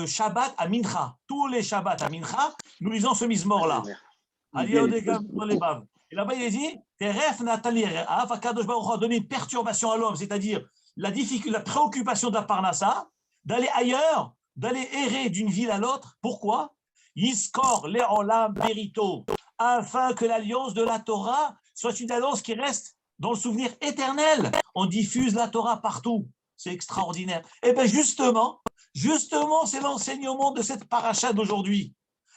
Shabbat à Mincha. Tous les Shabbats à Mincha, nous lisons ce mizmor-là. Et là-bas, il est dit Teref Natali Re'av, Akadosh Baruch Hu a donné une perturbation à l'homme, c'est-à-dire la préoccupation de la parnassa, d'aller ailleurs, d'aller errer d'une ville à l'autre. Pourquoi? Yiskor le'olam berito, afin que l'alliance de la Torah soit une alliance qui reste dans le souvenir éternel. On diffuse la Torah partout. C'est extraordinaire. Et bien justement, c'est l'enseignement de cette paracha d'aujourd'hui.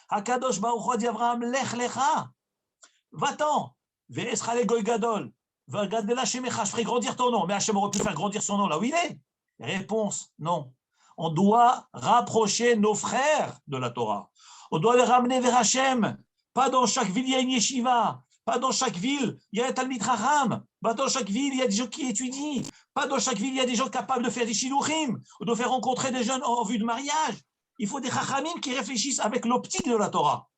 Hakadosh Baruch Hu dit Abraham, lech lecha, va-t'en, ve'esra le goy gadol, v'gadela shemecha, je ferai grandir ton nom. Mais Hachem aurait pu faire grandir son nom là où il est. Réponse, non. On doit rapprocher nos frères de la Torah. On doit les ramener vers Hachem. Pas dans chaque ville, il y a une yeshiva. Pas dans chaque ville, il y a un Talmid Chacham. Pas dans chaque ville, il y a des gens qui étudient. Pas dans chaque ville, il y a des gens capables de faire des shiluchim, ou de faire rencontrer des jeunes en vue de mariage. Il faut des chachamim qui réfléchissent avec l'optique de la Torah.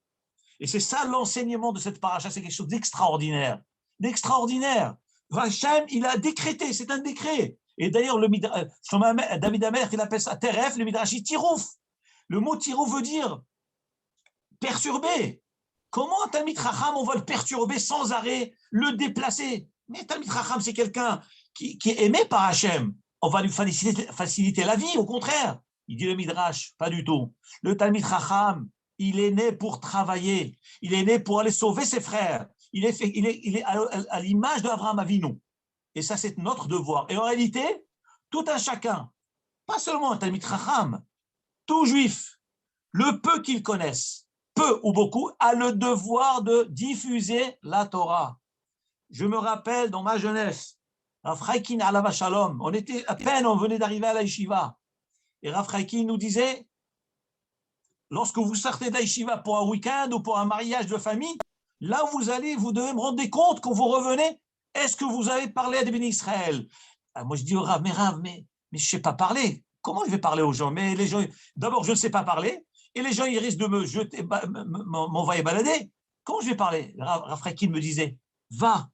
Et c'est ça l'enseignement de cette paracha, c'est quelque chose d'extraordinaire. D'extraordinaire. Hachem, il a décrété, c'est un décret. Et d'ailleurs, David Amer, il appelle ça teref, le midrash tirouf. Le mot tirouf veut dire perturber. Comment un Talmid Chacham, on va le perturber sans arrêt, le déplacer? Mais Talmid Chacham, c'est quelqu'un qui est aimé par Hachem. On va lui faciliter la vie, au contraire. Il dit le Midrash, pas du tout. Le Talmid Chacham, il est né pour travailler. Il est né pour aller sauver ses frères. Il est à l'image d'Abraham Avinu. Et ça, c'est notre devoir. Et en réalité, tout un chacun, pas seulement un Talmid Chacham, tout juif, le peu qu'il connaisse, peu ou beaucoup, a le devoir de diffuser la Torah. Je me rappelle dans ma jeunesse, Rav Chaikin Alava Shalom, on venait d'arriver à la yeshiva. Et Rav Chaikin nous disait, lorsque vous sortez de la yeshiva pour un week-end ou pour un mariage de famille, là où vous allez, vous devez me rendre compte quand vous revenez, est-ce que vous avez parlé à des bénis Israël? Moi je dis au Rav, mais je ne sais pas parler. Comment je vais parler aux gens? Mais les gens, d'abord je ne sais pas parler. Et les gens, ils risquent de me jeter, m'envoyer balader. Comment je vais parler? Rav Chaikin me disait, va,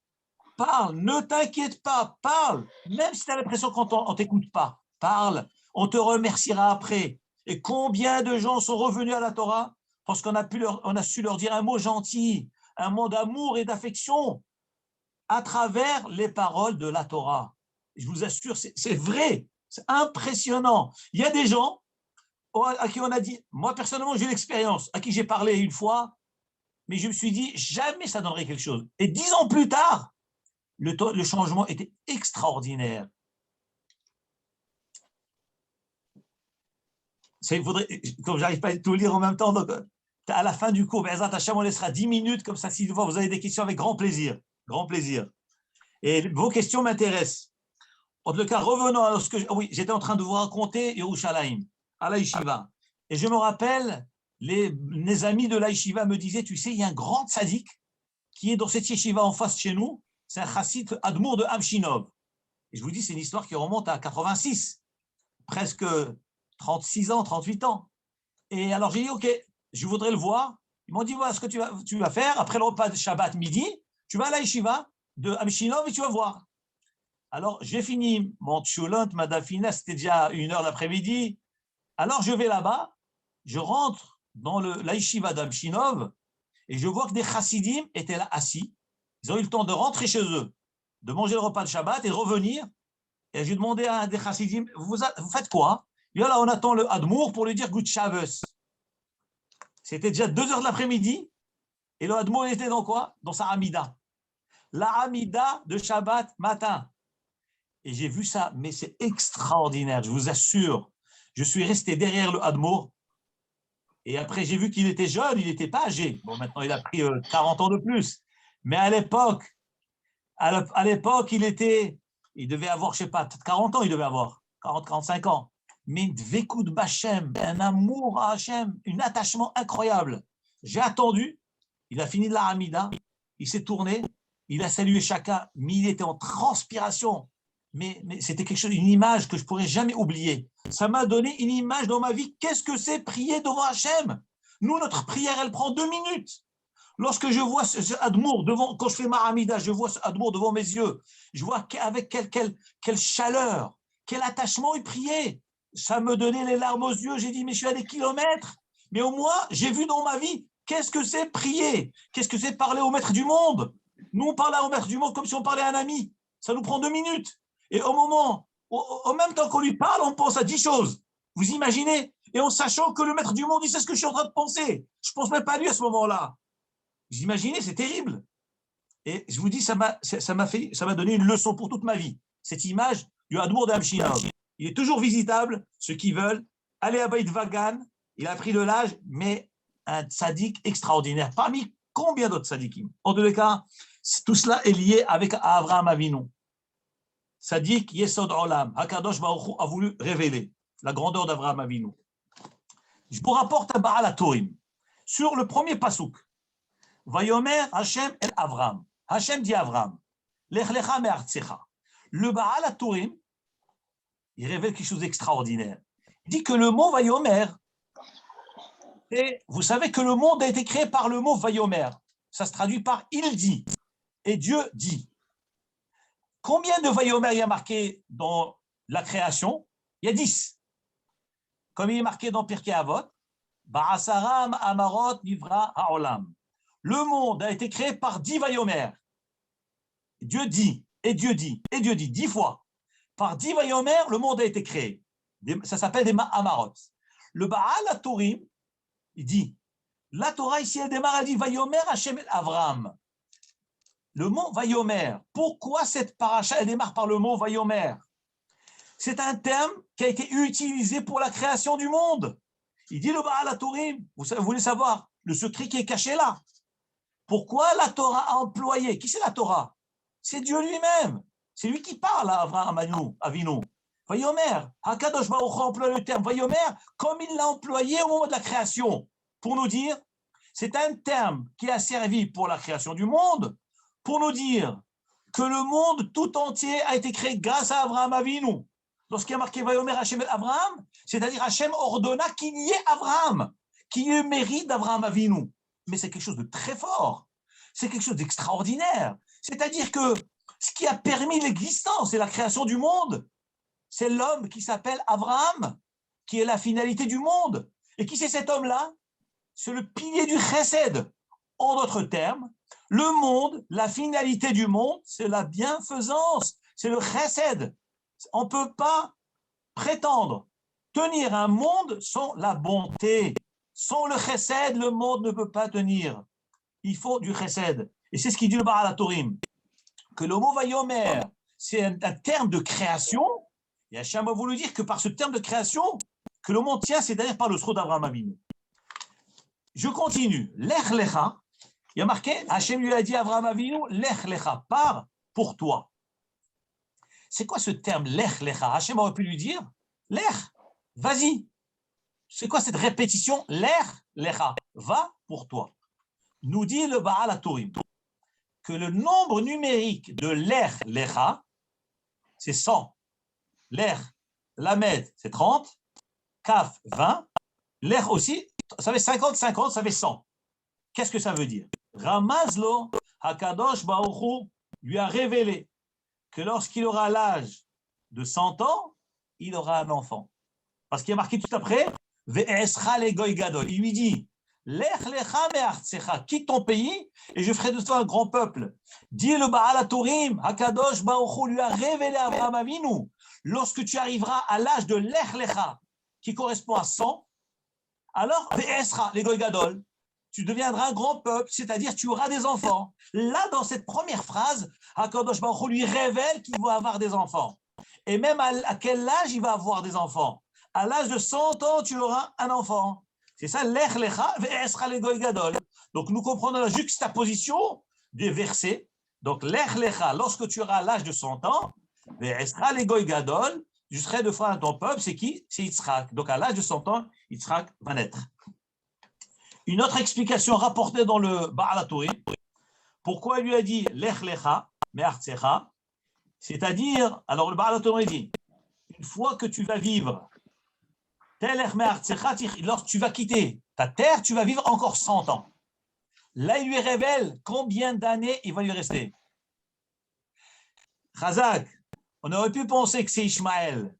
parle, ne t'inquiète pas, parle. Même si tu as l'impression qu'on ne t'écoute pas, parle. On te remerciera après. Et combien de gens sont revenus à la Torah parce qu'on a su leur dire un mot gentil, un mot d'amour et d'affection à travers les paroles de la Torah. Je vous assure, c'est vrai, c'est impressionnant. Il y a des gens à qui on a dit, moi personnellement j'ai l'expérience, à qui j'ai parlé une fois, mais je me suis dit, jamais ça donnerait quelque chose. Et 10 ans plus tard, le changement était extraordinaire. Comme je n'arrive pas à tout lire en même temps, donc à la fin du cours, on laissera 10 minutes, comme ça, si vous avez des questions, avec grand plaisir. Grand plaisir. Et vos questions m'intéressent. En tout cas, revenons à ce que... Oui, j'étais en train de vous raconter Yerushalayim, à la yeshiva. Et je me rappelle, les amis de la yeshiva me disaient, tu sais, il y a un grand tzaddik qui est dans cette yeshiva en face chez nous, c'est un chassid Admour de Amshinov. Et je vous dis, c'est une histoire qui remonte à 86, presque 36 ans, 38 ans. Et alors j'ai dit, ok, je voudrais le voir. Ils m'ont dit, voilà ce que tu vas faire, après le repas de Shabbat midi, tu vas à la yeshiva de Amshinov et tu vas voir. Alors, j'ai fini mon tchoulant, ma dafina, c'était déjà 1h l'après-midi. Alors, je vais là-bas, je rentre dans la yeshiva d'Amshinov et je vois que des chassidim étaient là assis. Ils ont eu le temps de rentrer chez eux, de manger le repas de Shabbat et de revenir. Et j'ai demandé à un des chassidim, vous faites quoi? Et là, on attend le Admour pour lui dire Good Shabbos. C'était déjà 2 heures de l'après-midi. Et le Admo était dans quoi? Dans sa Hamida. La Hamida de Shabbat matin. Et j'ai vu ça, mais c'est extraordinaire, je vous assure. Je suis resté derrière le Admo. Et après, j'ai vu qu'il était jeune, il n'était pas âgé. Bon, maintenant, il a pris 40 ans de plus. Mais à l'époque, il devait avoir, je ne sais pas, 40 ans, il devait avoir, 40, 45 ans. Mais Dvekud Bachem, un amour à Hachem, un attachement incroyable. J'ai attendu, il a fini de la Hamida, il s'est tourné, il a salué chacun, mais il était en transpiration. Mais c'était quelque chose, une image que je ne pourrais jamais oublier. Ça m'a donné une image dans ma vie. Qu'est-ce que c'est prier devant Hachem? Nous, notre prière, elle prend 2 minutes. Lorsque je vois ce Admour devant, quand je fais ma Hamida, je vois ce Admour devant mes yeux. Je vois avec quelle chaleur, quel attachement il priait. Ça me donnait les larmes aux yeux. J'ai dit, mais je suis à des kilomètres. Mais au moins, j'ai vu dans ma vie, qu'est-ce que c'est prier? Qu'est-ce que c'est parler au maître du monde? Nous, on parle au maître du monde comme si on parlait à un ami. Ça nous prend 2 minutes. Et au même temps qu'on lui parle, on pense à 10 choses. Vous imaginez? Et en sachant que le maître du monde, il sait ce que je suis en train de penser. Je ne pense même pas à lui à ce moment-là. Vous imaginez, c'est terrible. Et je vous dis, ça m'a donné une leçon pour toute ma vie. Cette image du Admour d'Amshinov. Il est toujours visitable, ceux qui veulent. Aller à Beit Vagan, il a pris de l'âge, mais un tzaddik extraordinaire. Parmi combien d'autres tzaddikim? En tous les cas, tout cela est lié avec Avraham Avinu. Tzaddik Yesod Olam. Hakadosh Baruch Hu a voulu révéler la grandeur d'Avraham Avinu. Je vous rapporte un Baal HaTurim sur le premier pasouk. Vayomer Hashem el Avram. Hashem dit Avram. Lech lecha me'artzecha. Le Baal HaTurim, il révèle quelque chose d'extraordinaire. Il dit que le mot Vayomer, et vous savez que le monde a été créé par le mot Vayomer. Ça se traduit par il dit. Et Dieu dit. Combien de Vayomer il y a marqué dans la création? Il y a 10. Comme il est marqué dans Pirkei Avot, Ba'asaram Amarot Nivra Ha'olam. Le monde a été créé par 10 Vayomer. Dieu dit, et Dieu dit, et Dieu dit, 10 fois. Par 10 Vayomer, le monde a été créé. Ça s'appelle des Amarot. Le Baal HaTurim, il dit, la Torah ici, elle démarre, elle dit Vayomer Hashem el Avram. Le mot Vayomer, pourquoi cette paracha, elle démarre par le mot Vayomer? C'est un terme qui a été utilisé pour la création du monde. Il dit le Baal HaTurim, vous voulez savoir le secret qui est caché là. Pourquoi la Torah a employé? Qui c'est la Torah? C'est Dieu lui-même. C'est lui qui parle à Avraham Avinu. Vayomer, Hakadosh Baruch Hu emploie le terme Vayomer comme il l'a employé au moment de la création. Pour nous dire, c'est un terme qui a servi pour la création du monde, pour nous dire que le monde tout entier a été créé grâce à Avraham Avinu. Lorsqu'il y a marqué Vayomer Hashem et Avraham, c'est-à-dire Hashem ordonna qu'il y ait Avraham, qu'il y ait le mérite d'Avraham Avinu. Mais c'est quelque chose de très fort, c'est quelque chose d'extraordinaire. C'est-à-dire que ce qui a permis l'existence et la création du monde, c'est l'homme qui s'appelle Avraham, qui est la finalité du monde. Et qui c'est cet homme-là? C'est le pilier du chesed. En d'autres termes, le monde, la finalité du monde, c'est la bienfaisance, c'est le chesed. On ne peut pas prétendre tenir un monde sans la bonté. Sans le chesed, le monde ne peut pas tenir. Il faut du chesed. Et c'est ce qu'il dit le Baal HaTurim, que le mot Vayomer, c'est un terme de création. Et Hachem a voulu dire que par ce terme de création, que le monde tient, c'est-à-dire par le sceau d'Avraham Avinu. Je continue. Lech lecha, il y a marqué, Hachem lui a dit à Avraham Avinu, Lech lecha, pars pour toi. C'est quoi ce terme Lech lecha? Hachem aurait pu lui dire, Lech, vas-y. C'est quoi cette répétition? Lech lecha, va pour toi. Nous dit le Baal HaTurim que le nombre numérique de Lech lecha, c'est 100. Lech, Lamed, c'est 30. Kaf, 20. Lech aussi, ça fait 50, 50, ça fait 100. Qu'est-ce que ça veut dire? Ramazlo, Hakadosh Baruch Hu lui a révélé que lorsqu'il aura l'âge de 100 ans, il aura un enfant. Parce qu'il y a marqué tout après, Ve'escha le goy gadol. Il lui dit, Lech lecha me'artzecha, quitte ton pays et je ferai de toi un grand peuple. Dit le Baal HaTurim, Hakadosh Baruch Hu lui a révélé à Avraham Avinu, lorsque tu arriveras à l'âge de Lech lecha, qui correspond à 100, Alors, Ve'esra, les Goy Gadol, tu deviendras un grand peuple, c'est-à-dire tu auras des enfants. Là, dans cette première phrase, HaKadosh Baruch Hu lui révèle qu'il va avoir des enfants. Et même à quel âge il va avoir des enfants? À l'âge de 100 ans, tu auras un enfant. C'est ça, Lech Lecha ve'esra le Goy Gadol. Donc, nous comprenons la juxtaposition des versets. Donc, Lech Lecha, lorsque tu auras l'âge de 100 ans, ve'esra le Goy Gadol, tu serai de fois à ton peuple, c'est qui? C'est Yitzhak. Donc, à l'âge de 100 ans, Yitzhak va naître. Une autre explication rapportée dans le Baal HaTurim, pourquoi il lui a dit Lech Lecha, Me'artzecha, c'est-à-dire, alors le Baal HaTurim dit, une fois que tu vas vivre, lorsque tu vas quitter ta terre, tu vas vivre encore 100 ans. Là, il lui révèle combien d'années il va lui rester. Chazak, on aurait pu penser que c'est Ishmaël,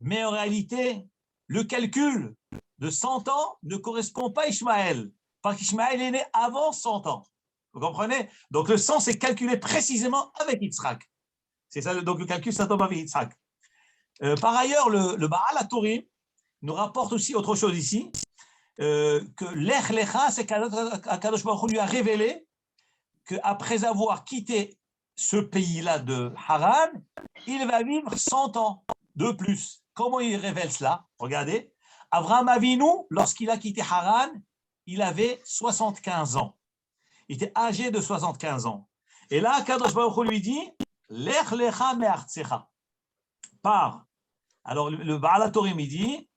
mais en réalité, le calcul de 100 ans ne correspond pas à Ishmaël, parce qu'Ishmaël est né avant 100 ans. Vous comprenez? Donc le 100, c'est calculé précisément avec Yitzhak. C'est ça, donc le calcul, ça tombe avec Yitzhak. Par ailleurs, le Baal HaTurim nous rapporte aussi autre chose ici, que Lech Lecha, c'est qu'Akadosh Baruch Hu lui a révélé qu'après avoir quitté ce pays-là de Haran, il va vivre 100 ans de plus. Comment il révèle cela? Regardez, Avraham Avinu, lorsqu'il a quitté Haran, il avait 75 ans. Il était âgé de 75 ans. Et là, Akadosh Baruch Hu lui dit, Lech Lecha me'artzecha. Pars. Alors, le Baal HaTurim, il dit,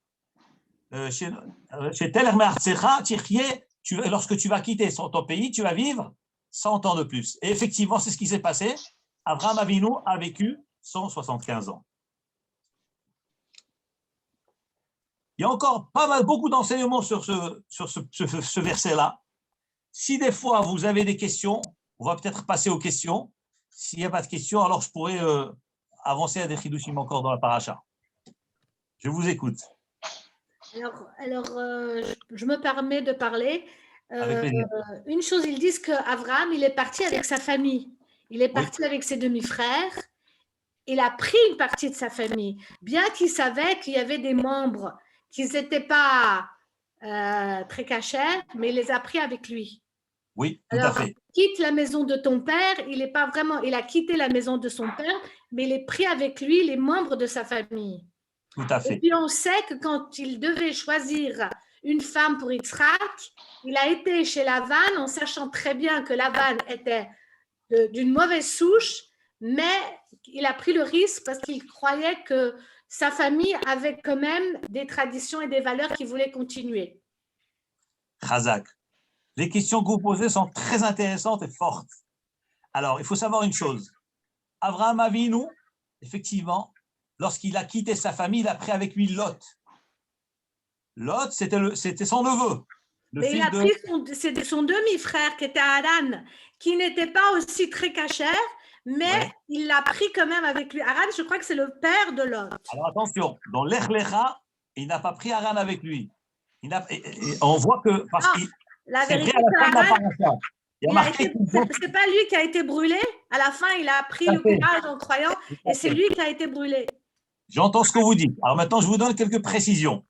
lorsque tu vas quitter ton pays, tu vas vivre 100 ans de plus. Et effectivement, c'est ce qui s'est passé. Avraham Avinu a vécu 175 ans. Il y a encore beaucoup d'enseignements sur ce verset-là. Si des fois vous avez des questions, on va peut-être passer aux questions. S'il n'y a pas de questions, alors je pourrais avancer à des chidushim encore dans la paracha. Je vous écoute.
Je me permets de parler. Une chose, ils disent qu'Abraham, il est parti avec sa famille. Il est parti avec ses demi-frères. Il a pris une partie de sa famille, bien qu'il savait qu'il y avait des membres qui n'étaient pas très cachers, mais il les a pris avec lui.
Oui, tout à fait.
Quitte la maison de ton père, il a quitté la maison de son père, mais il est pris avec lui les membres de sa famille.
Tout à fait.
Et puis on sait que quand il devait choisir une femme pour Yitzhak, il a été chez Lavan en sachant très bien que Lavan était d'une mauvaise souche, mais il a pris le risque parce qu'il croyait que sa famille avait quand même des traditions et des valeurs qu'il voulait continuer.
Chazak, les questions que vous posez sont très intéressantes et fortes. Alors, il faut savoir une chose. Avraham Avinu, effectivement, lorsqu'il a quitté sa famille, il a pris avec lui Lot. Lot, c'était son neveu.
Mais il a pris son demi-frère qui était Haran, qui n'était pas aussi très cachère, mais il l'a pris quand même avec lui. Haran, je crois que c'est le père de Lot.
Alors attention, dans Lech Lecha, il n'a pas pris Haran avec lui. On voit que... Parce qu'il,
la vérité, c'est pas lui qui a été brûlé. À la fin, il a pris le courage en croyant, et c'est lui qui a été brûlé.
J'entends ce que vous dites. Alors maintenant, je vous donne quelques précisions.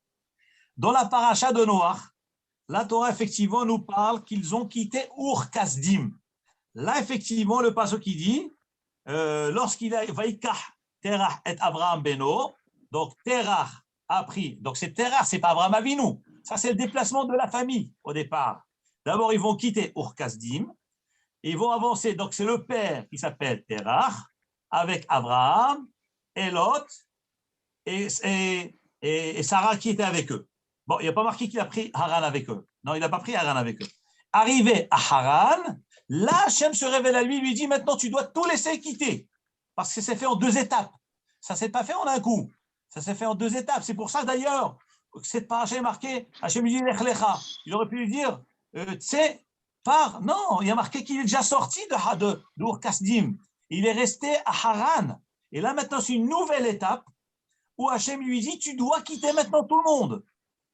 Dans la paracha de Noach, la Torah, effectivement, nous parle qu'ils ont quitté Ur Kasdim. Là, effectivement, le passage qui dit, lorsqu'il a Vaikach Terach et Abraham Beno, donc Terach a pris, donc c'est Terach, c'est pas Abraham Avinu. Ça, c'est le déplacement de la famille au départ. D'abord, ils vont quitter Ur Kasdim, et ils vont avancer. Donc, c'est le père qui s'appelle Terach, avec Abraham, et Lot, et Sarah qui était avec eux. Bon, il n'y a pas marqué qu'il a pris Haran avec eux. Non, il n'a pas pris Haran avec eux. Arrivé à Haran, là, Hachem se révèle à lui, lui dit, maintenant, tu dois tout laisser quitter. Parce que c'est fait en 2 étapes. Ça ne s'est pas fait en un coup. Ça s'est fait en 2 étapes. C'est pour ça, d'ailleurs, que cette paracha est marquée, Hachem lui dit, Lech Lecha. Il aurait pu lui dire, tu sais, pars. Non, il y a marqué qu'il est déjà sorti de Ur Kasdim. Il est resté à Haran. Et là, maintenant, c'est une nouvelle étape où Hachem lui dit, tu dois quitter maintenant tout le monde.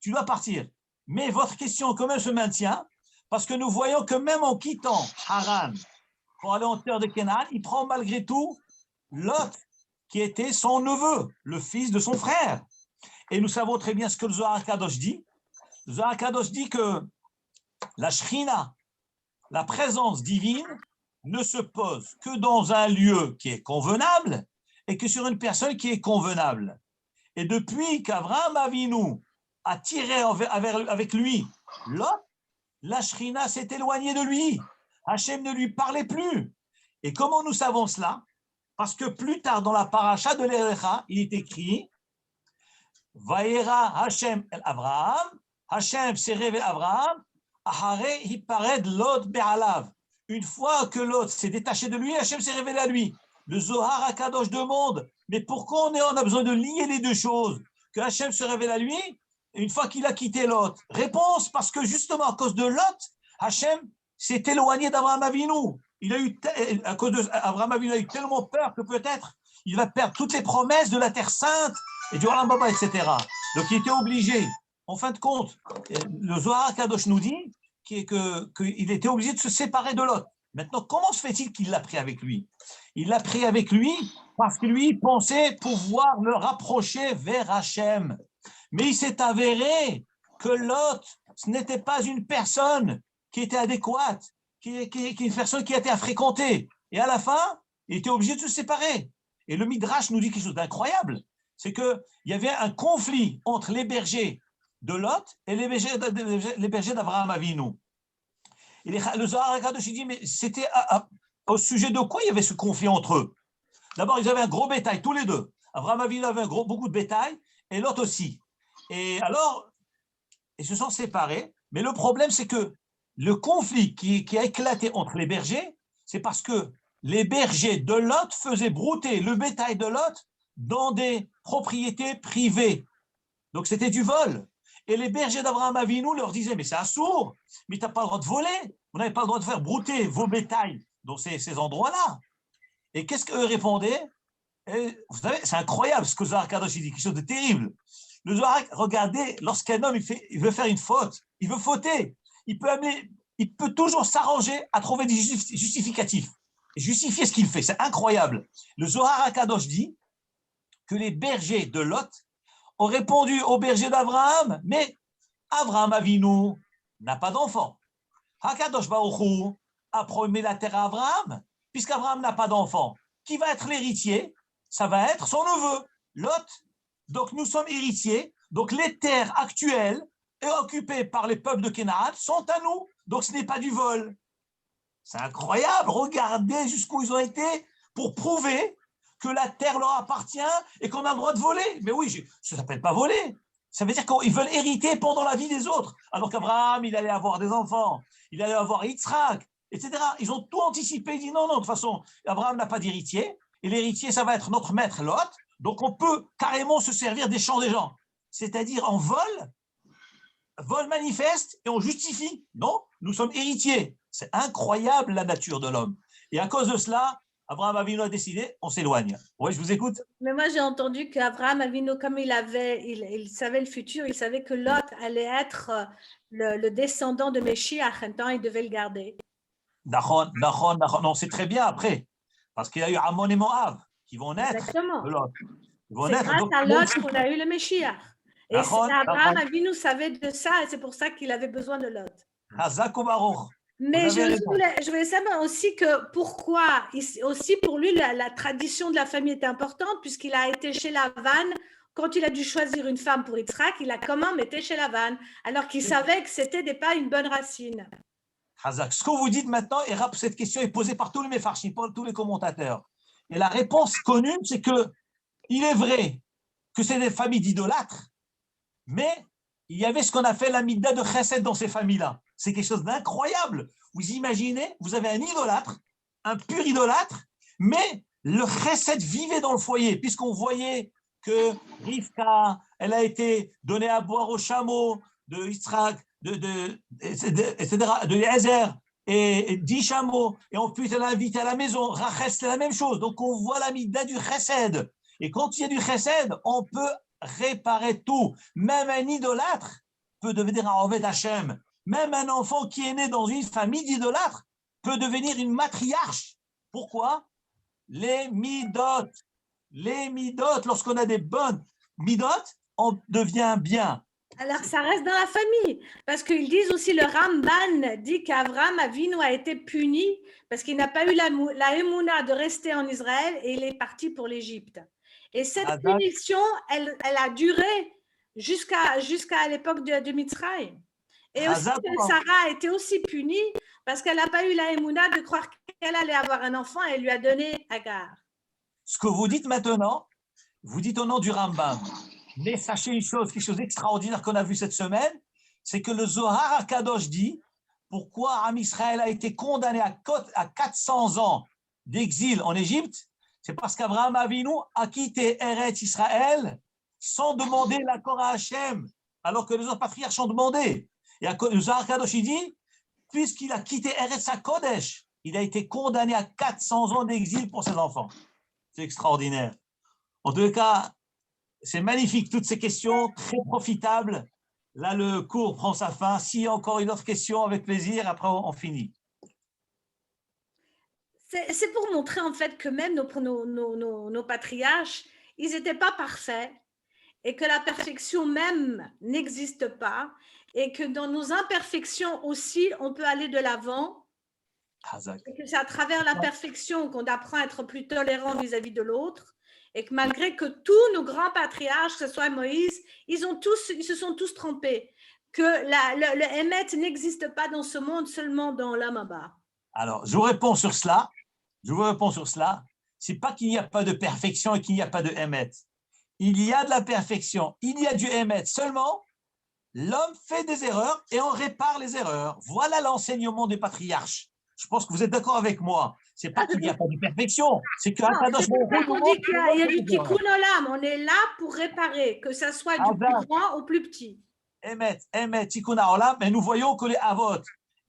Tu dois partir. Mais votre question, quand même, se maintient, parce que nous voyons que même en quittant Haran pour aller en terre de Canaan, il prend malgré tout Lot, qui était son neveu, le fils de son frère. Et nous savons très bien ce que le Zohar Kadosh dit, Zohar Kadosh dit que la Shrina, la présence divine, ne se pose que dans un lieu qui est convenable et que sur une personne qui est convenable. Et depuis qu'Avraham Avinu a tiré avec lui Lot, la Shrina s'est éloignée de lui. Hachem ne lui parlait plus. Et comment nous savons cela? Parce que plus tard dans la paracha de l'Erecha, il est écrit Vaïra Hachem el Avraham, Hachem s'est révélé à Avraham, Ahare hipared Lot be'alav. Une fois que Lot s'est détaché de lui, Hachem s'est révélé à lui. Le Zohar HaKadosh demande, mais pourquoi on a besoin de lier les deux choses? Que Hachem se révèle à lui, une fois qu'il a quitté Lot. Réponse, parce que justement à cause de Lot, Hachem s'est éloigné d'Abraham Avinu. À cause d'Abraham Avinu, il a eu tellement peur que peut-être il va perdre toutes les promesses de la Terre Sainte et du Olam Haba, etc. Donc il était obligé. En fin de compte, le Zohar HaKadosh nous dit qu'il était obligé de se séparer de Lot. Maintenant, comment se fait-il qu'il l'a pris avec lui? Il l'a pris avec lui parce que lui pensait pouvoir le rapprocher vers Hachem. Mais il s'est avéré que Lot, ce n'était pas une personne qui était adéquate, une personne qui était à fréquenter. Et à la fin, il était obligé de se séparer. Et le Midrash nous dit quelque chose d'incroyable. C'est qu'il y avait un conflit entre les bergers de Lot et les bergers d'Abraham Avinu. Et le Zohar HaKadosh dit, mais c'était au sujet de quoi il y avait ce conflit entre eux? D'abord, ils avaient un gros bétail, tous les deux. Abraham Avinu avait beaucoup de bétail, et Lot aussi. Et alors, ils se sont séparés. Mais le problème, c'est que le conflit qui a éclaté entre les bergers, c'est parce que les bergers de Lot faisaient brouter le bétail de Lot dans des propriétés privées. Donc, c'était du vol. Et les bergers d'Abraham Avinu leur disaient, mais c'est assourd, mais tu n'as pas le droit de voler, vous n'avez pas le droit de faire brouter vos bétails dans ces endroits-là. Et qu'est-ce qu'eux répondaient? Et vous savez, c'est incroyable ce que Zohar Kadosh dit, quelque chose de terrible. Le Zohar, regardez, lorsqu'un homme il veut faire une faute, il veut fauter, il peut toujours s'arranger à trouver des justificatifs, justifier ce qu'il fait, c'est incroyable. Le Zohar Kadosh dit que les bergers de Lot ont répondu aux bergers d'Abraham, mais Abraham Avinu n'a pas d'enfant. Hakadosh Baruch Hu a promis la terre à Abraham, puisqu'Abraham n'a pas d'enfant. Qui va être l'héritier? Ça va être son neveu, Lot. Donc nous sommes héritiers, donc les terres actuelles et occupées par les peuples de Canaan sont à nous, donc ce n'est pas du vol. C'est incroyable, regardez jusqu'où ils ont été pour prouver que la terre leur appartient et qu'on a le droit de voler. Mais oui, ça ne s'appelle pas voler. Ça veut dire qu'ils veulent hériter pendant la vie des autres. Alors qu'Abraham, il allait avoir des enfants, il allait avoir Yitzhak, etc. Ils ont tout anticipé, ils disent non, de toute façon, Abraham n'a pas d'héritier, et l'héritier, ça va être notre maître Lot, donc on peut carrément se servir des champs des gens. C'est-à-dire en vol manifeste, et on justifie. Non, nous sommes héritiers. C'est incroyable la nature de l'homme. Et à cause de cela, Abraham Avinu a décidé, on s'éloigne. Oui, je vous écoute.
Mais moi, j'ai entendu qu'Abraham Avinu, comme il savait le futur, il savait que Lot allait être le descendant de Meshiach, un temps, il devait le garder.
D'accord, non, c'est très bien après, parce qu'il y a eu Ammon et Moab qui vont naître.
Exactement.
C'est
grâce à Lot qu'on a eu le Meshiach. Et Abraham Avinu savait de ça, et c'est pour ça qu'il avait besoin de Lot.
Chazak ou Baruch.
Mais je voulais savoir aussi que pourquoi, aussi pour lui, la tradition de la famille était importante, puisqu'il a été chez Lavan. Quand il a dû choisir une femme pour Yitzhak, il a quand même été chez Lavan, alors qu'il savait que ce n'était pas une bonne racine.
Chazak. Ce que vous dites maintenant, cette question est posée par tous les méfarchim, par tous les commentateurs. Et la réponse connue, c'est que il est vrai que c'est des familles d'idolâtres, mais il y avait ce qu'on appelle la midda de chesed dans ces familles-là. C'est quelque chose d'incroyable. Vous imaginez, vous avez un idolâtre, un pur idolâtre, mais le chesed vivait dans le foyer, puisqu'on voyait que Rivka, elle a été donnée à boire au chameau de Yitzhak, etc., de Yezer, et 10 chameaux, et ensuite elle l'a invité à la maison. Rachel, c'est la même chose. Donc on voit la midda du chesed. Et quand il y a du chesed, on peut réparer tout. Même un idolâtre peut devenir un Oved Hashem. Même un enfant qui est né dans une famille d'idolâtres peut devenir une matriarche. Pourquoi? Les midot. Les midot, lorsqu'on a des bonnes midot, on devient bien.
Alors, ça reste dans la famille, parce qu'ils disent aussi, le Ramban dit qu'Avraham Avinu a été puni parce qu'il n'a pas eu la émouna de rester en Israël et il est parti pour l'Égypte. Et cette punition, elle a duré jusqu'à l'époque de Mitzrayim. Et aussi, Sarah a été aussi punie parce qu'elle n'a pas eu la émouna de croire qu'elle allait avoir un enfant et elle lui a donné Agar.
Ce que vous dites maintenant, vous dites au nom du Rambam. Mais sachez une chose, quelque chose d'extraordinaire qu'on a vu cette semaine, c'est que le Zohar HaKadosh dit pourquoi Am Israël a été condamné à 400 ans d'exil en Égypte. C'est parce qu'Abraham Avinu a quitté Eretz Israël sans demander l'accord à Hachem, alors que les autres patriarches ont demandé. Et le Zohar HaKadosh dit, puisqu'il a quitté Eretz HaKodesh, il a été condamné à 400 ans d'exil pour ses enfants. C'est extraordinaire. En tout cas, c'est magnifique, toutes ces questions, très profitables. Là, le cours prend sa fin. S'il y a encore une autre question, avec plaisir, après on finit.
C'est pour montrer en fait que même nos patriarches, ils n'étaient pas parfaits et que la perfection même n'existe pas et que dans nos imperfections aussi, on peut aller de l'avant. Et que c'est à travers la perfection qu'on apprend à être plus tolérant vis-à-vis de l'autre. Et que malgré que tous nos grands patriarches, que ce soit Moïse, ils se sont tous trompés. Que le Hémet n'existe pas dans ce monde, seulement dans l'Amaba.
Alors, je vous réponds sur cela. C'est pas qu'il n'y a pas de perfection et qu'il n'y a pas de Hémet. Il y a de la perfection, il y a du Hémet. Seulement, l'homme fait des erreurs et on répare les erreurs. Voilà l'enseignement des patriarches. Je pense que vous êtes d'accord avec moi. C'est pas qu'il n'y a pas de perfection, c'est que
on dit qu'il y a du tikkun olam. On est là pour réparer, que ça soit du plus grand au plus petit.
Emet, tikkun olam. Mais nous voyons que les avot,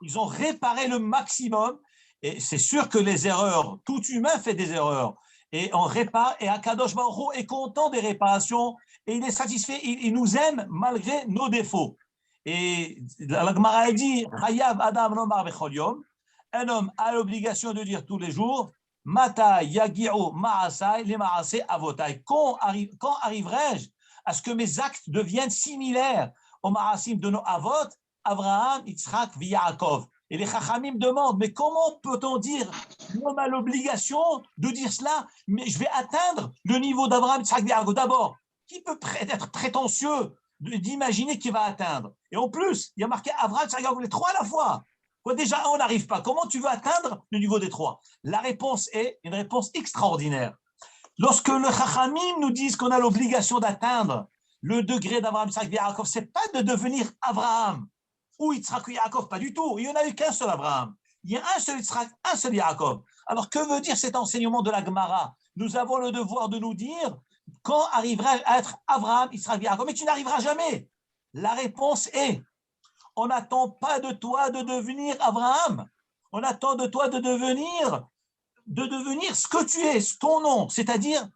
ils ont réparé le maximum. Et c'est sûr que les erreurs, tout humain fait des erreurs. Et on répare. Et Akadosh Baruch Hu est content des réparations. Et il est satisfait. Il nous aime malgré nos défauts. Et la Gemara dit, Chayav Adam Lomar Bechol Yom. Un homme a l'obligation de dire tous les jours Mata yagi'u ma'asai le ma'asei avotai. Quand arriverai-je à ce que mes actes deviennent similaires aux ma'asim de nos avot, Abraham, Yitzhak, Yaakov. Et les chachamim demandent mais comment peut-on dire l'homme a l'obligation de dire cela, mais je vais atteindre le niveau d'Abraham, Yitzhak, Yaakov. D'abord, qui peut être prétentieux d'imaginer qu'il va atteindre? Et en plus, il y a marqué Abraham, Yitzhak, Yaakov, les trois à la fois. Déjà, on n'arrive pas. Comment tu veux atteindre le niveau des trois? La réponse est une réponse extraordinaire. Lorsque le Chachamim nous dit qu'on a l'obligation d'atteindre le degré d'Abraham, Yitzhak, Yaakov, ce n'est pas de devenir Abraham ou Yitzhak ou Yaakov, pas du tout. Il n'y en a eu qu'un seul Abraham. Il y a un seul Yitzhak, un seul Yaakov. Alors, que veut dire cet enseignement de la Gemara? Nous avons le devoir de nous dire quand arriverai-je à être Abraham, Yitzhak, Yaakov? Mais tu n'arriveras jamais. La réponse est on n'attend pas de toi de devenir Abraham. On attend de toi de devenir ce que tu es, ton nom, c'est-à-dire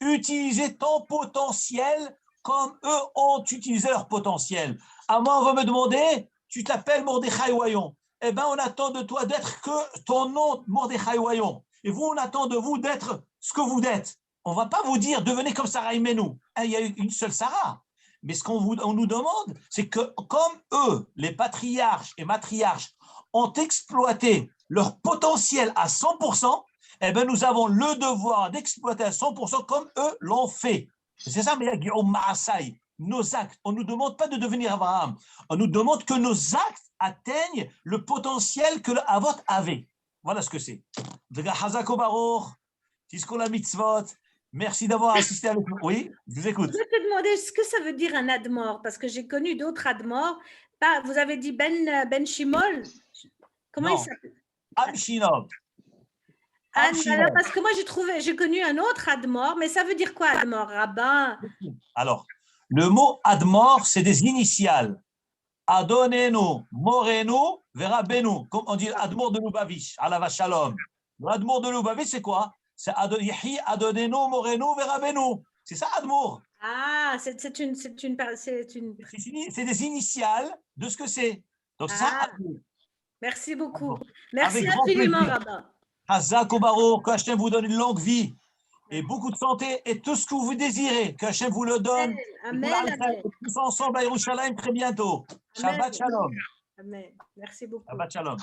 utiliser ton potentiel comme eux ont utilisé leur potentiel. À moi, on va me demander, tu t'appelles Mordechai Wayon. Eh bien, on attend de toi d'être que ton nom, Mordechai Wayon. Et vous, on attend de vous d'être ce que vous êtes. On ne va pas vous dire, devenez comme Sarah Imenou. Il y a une seule Sarah. Mais ce qu'on nous demande, c'est que comme eux, les patriarches et matriarches, ont exploité leur potentiel à 100%, eh bien, nous avons le devoir d'exploiter à 100% comme eux l'ont fait. C'est ça, mais nos actes. On ne nous demande pas de devenir Abraham. On nous demande que nos actes atteignent le potentiel que le Avot avait. Voilà ce que c'est. Hazako Baruch, Tiskol HaMitzvot. Merci d'avoir assisté avec nous. Oui, je vous écoute.
Je vais te demander ce que ça veut dire un admor, parce que j'ai connu d'autres admors. Vous avez dit Ben Shimol. Comment il s'appelle?
Amshinov.
Alors, parce que moi, j'ai connu un autre admor, mais ça veut dire quoi, admor? Rabbin?
Alors, le mot admor, c'est des initiales. Adonenu, Morenu, Verabenu. Comme on dit admor de Lubavitch, Alava Shalom. L'admor de Lubavitch, c'est quoi? C'est Yehi, Adonenu, Morenu, Verabenu. C'est ça, admor.
Ah, c'est
des initiales de ce que c'est. Donc, ça, admor.
Merci beaucoup. Merci infiniment, Rabbin.
Hazak Baruch, que Hachem vous donne une longue vie et beaucoup de santé et tout ce que vous désirez. Que Hachem vous le donne.
Amen.
Et
Amen.
tous ensemble à Yerushalayim très bientôt.
Amen.
Shabbat Shalom.
Amen. Merci beaucoup.
Shabbat Shalom.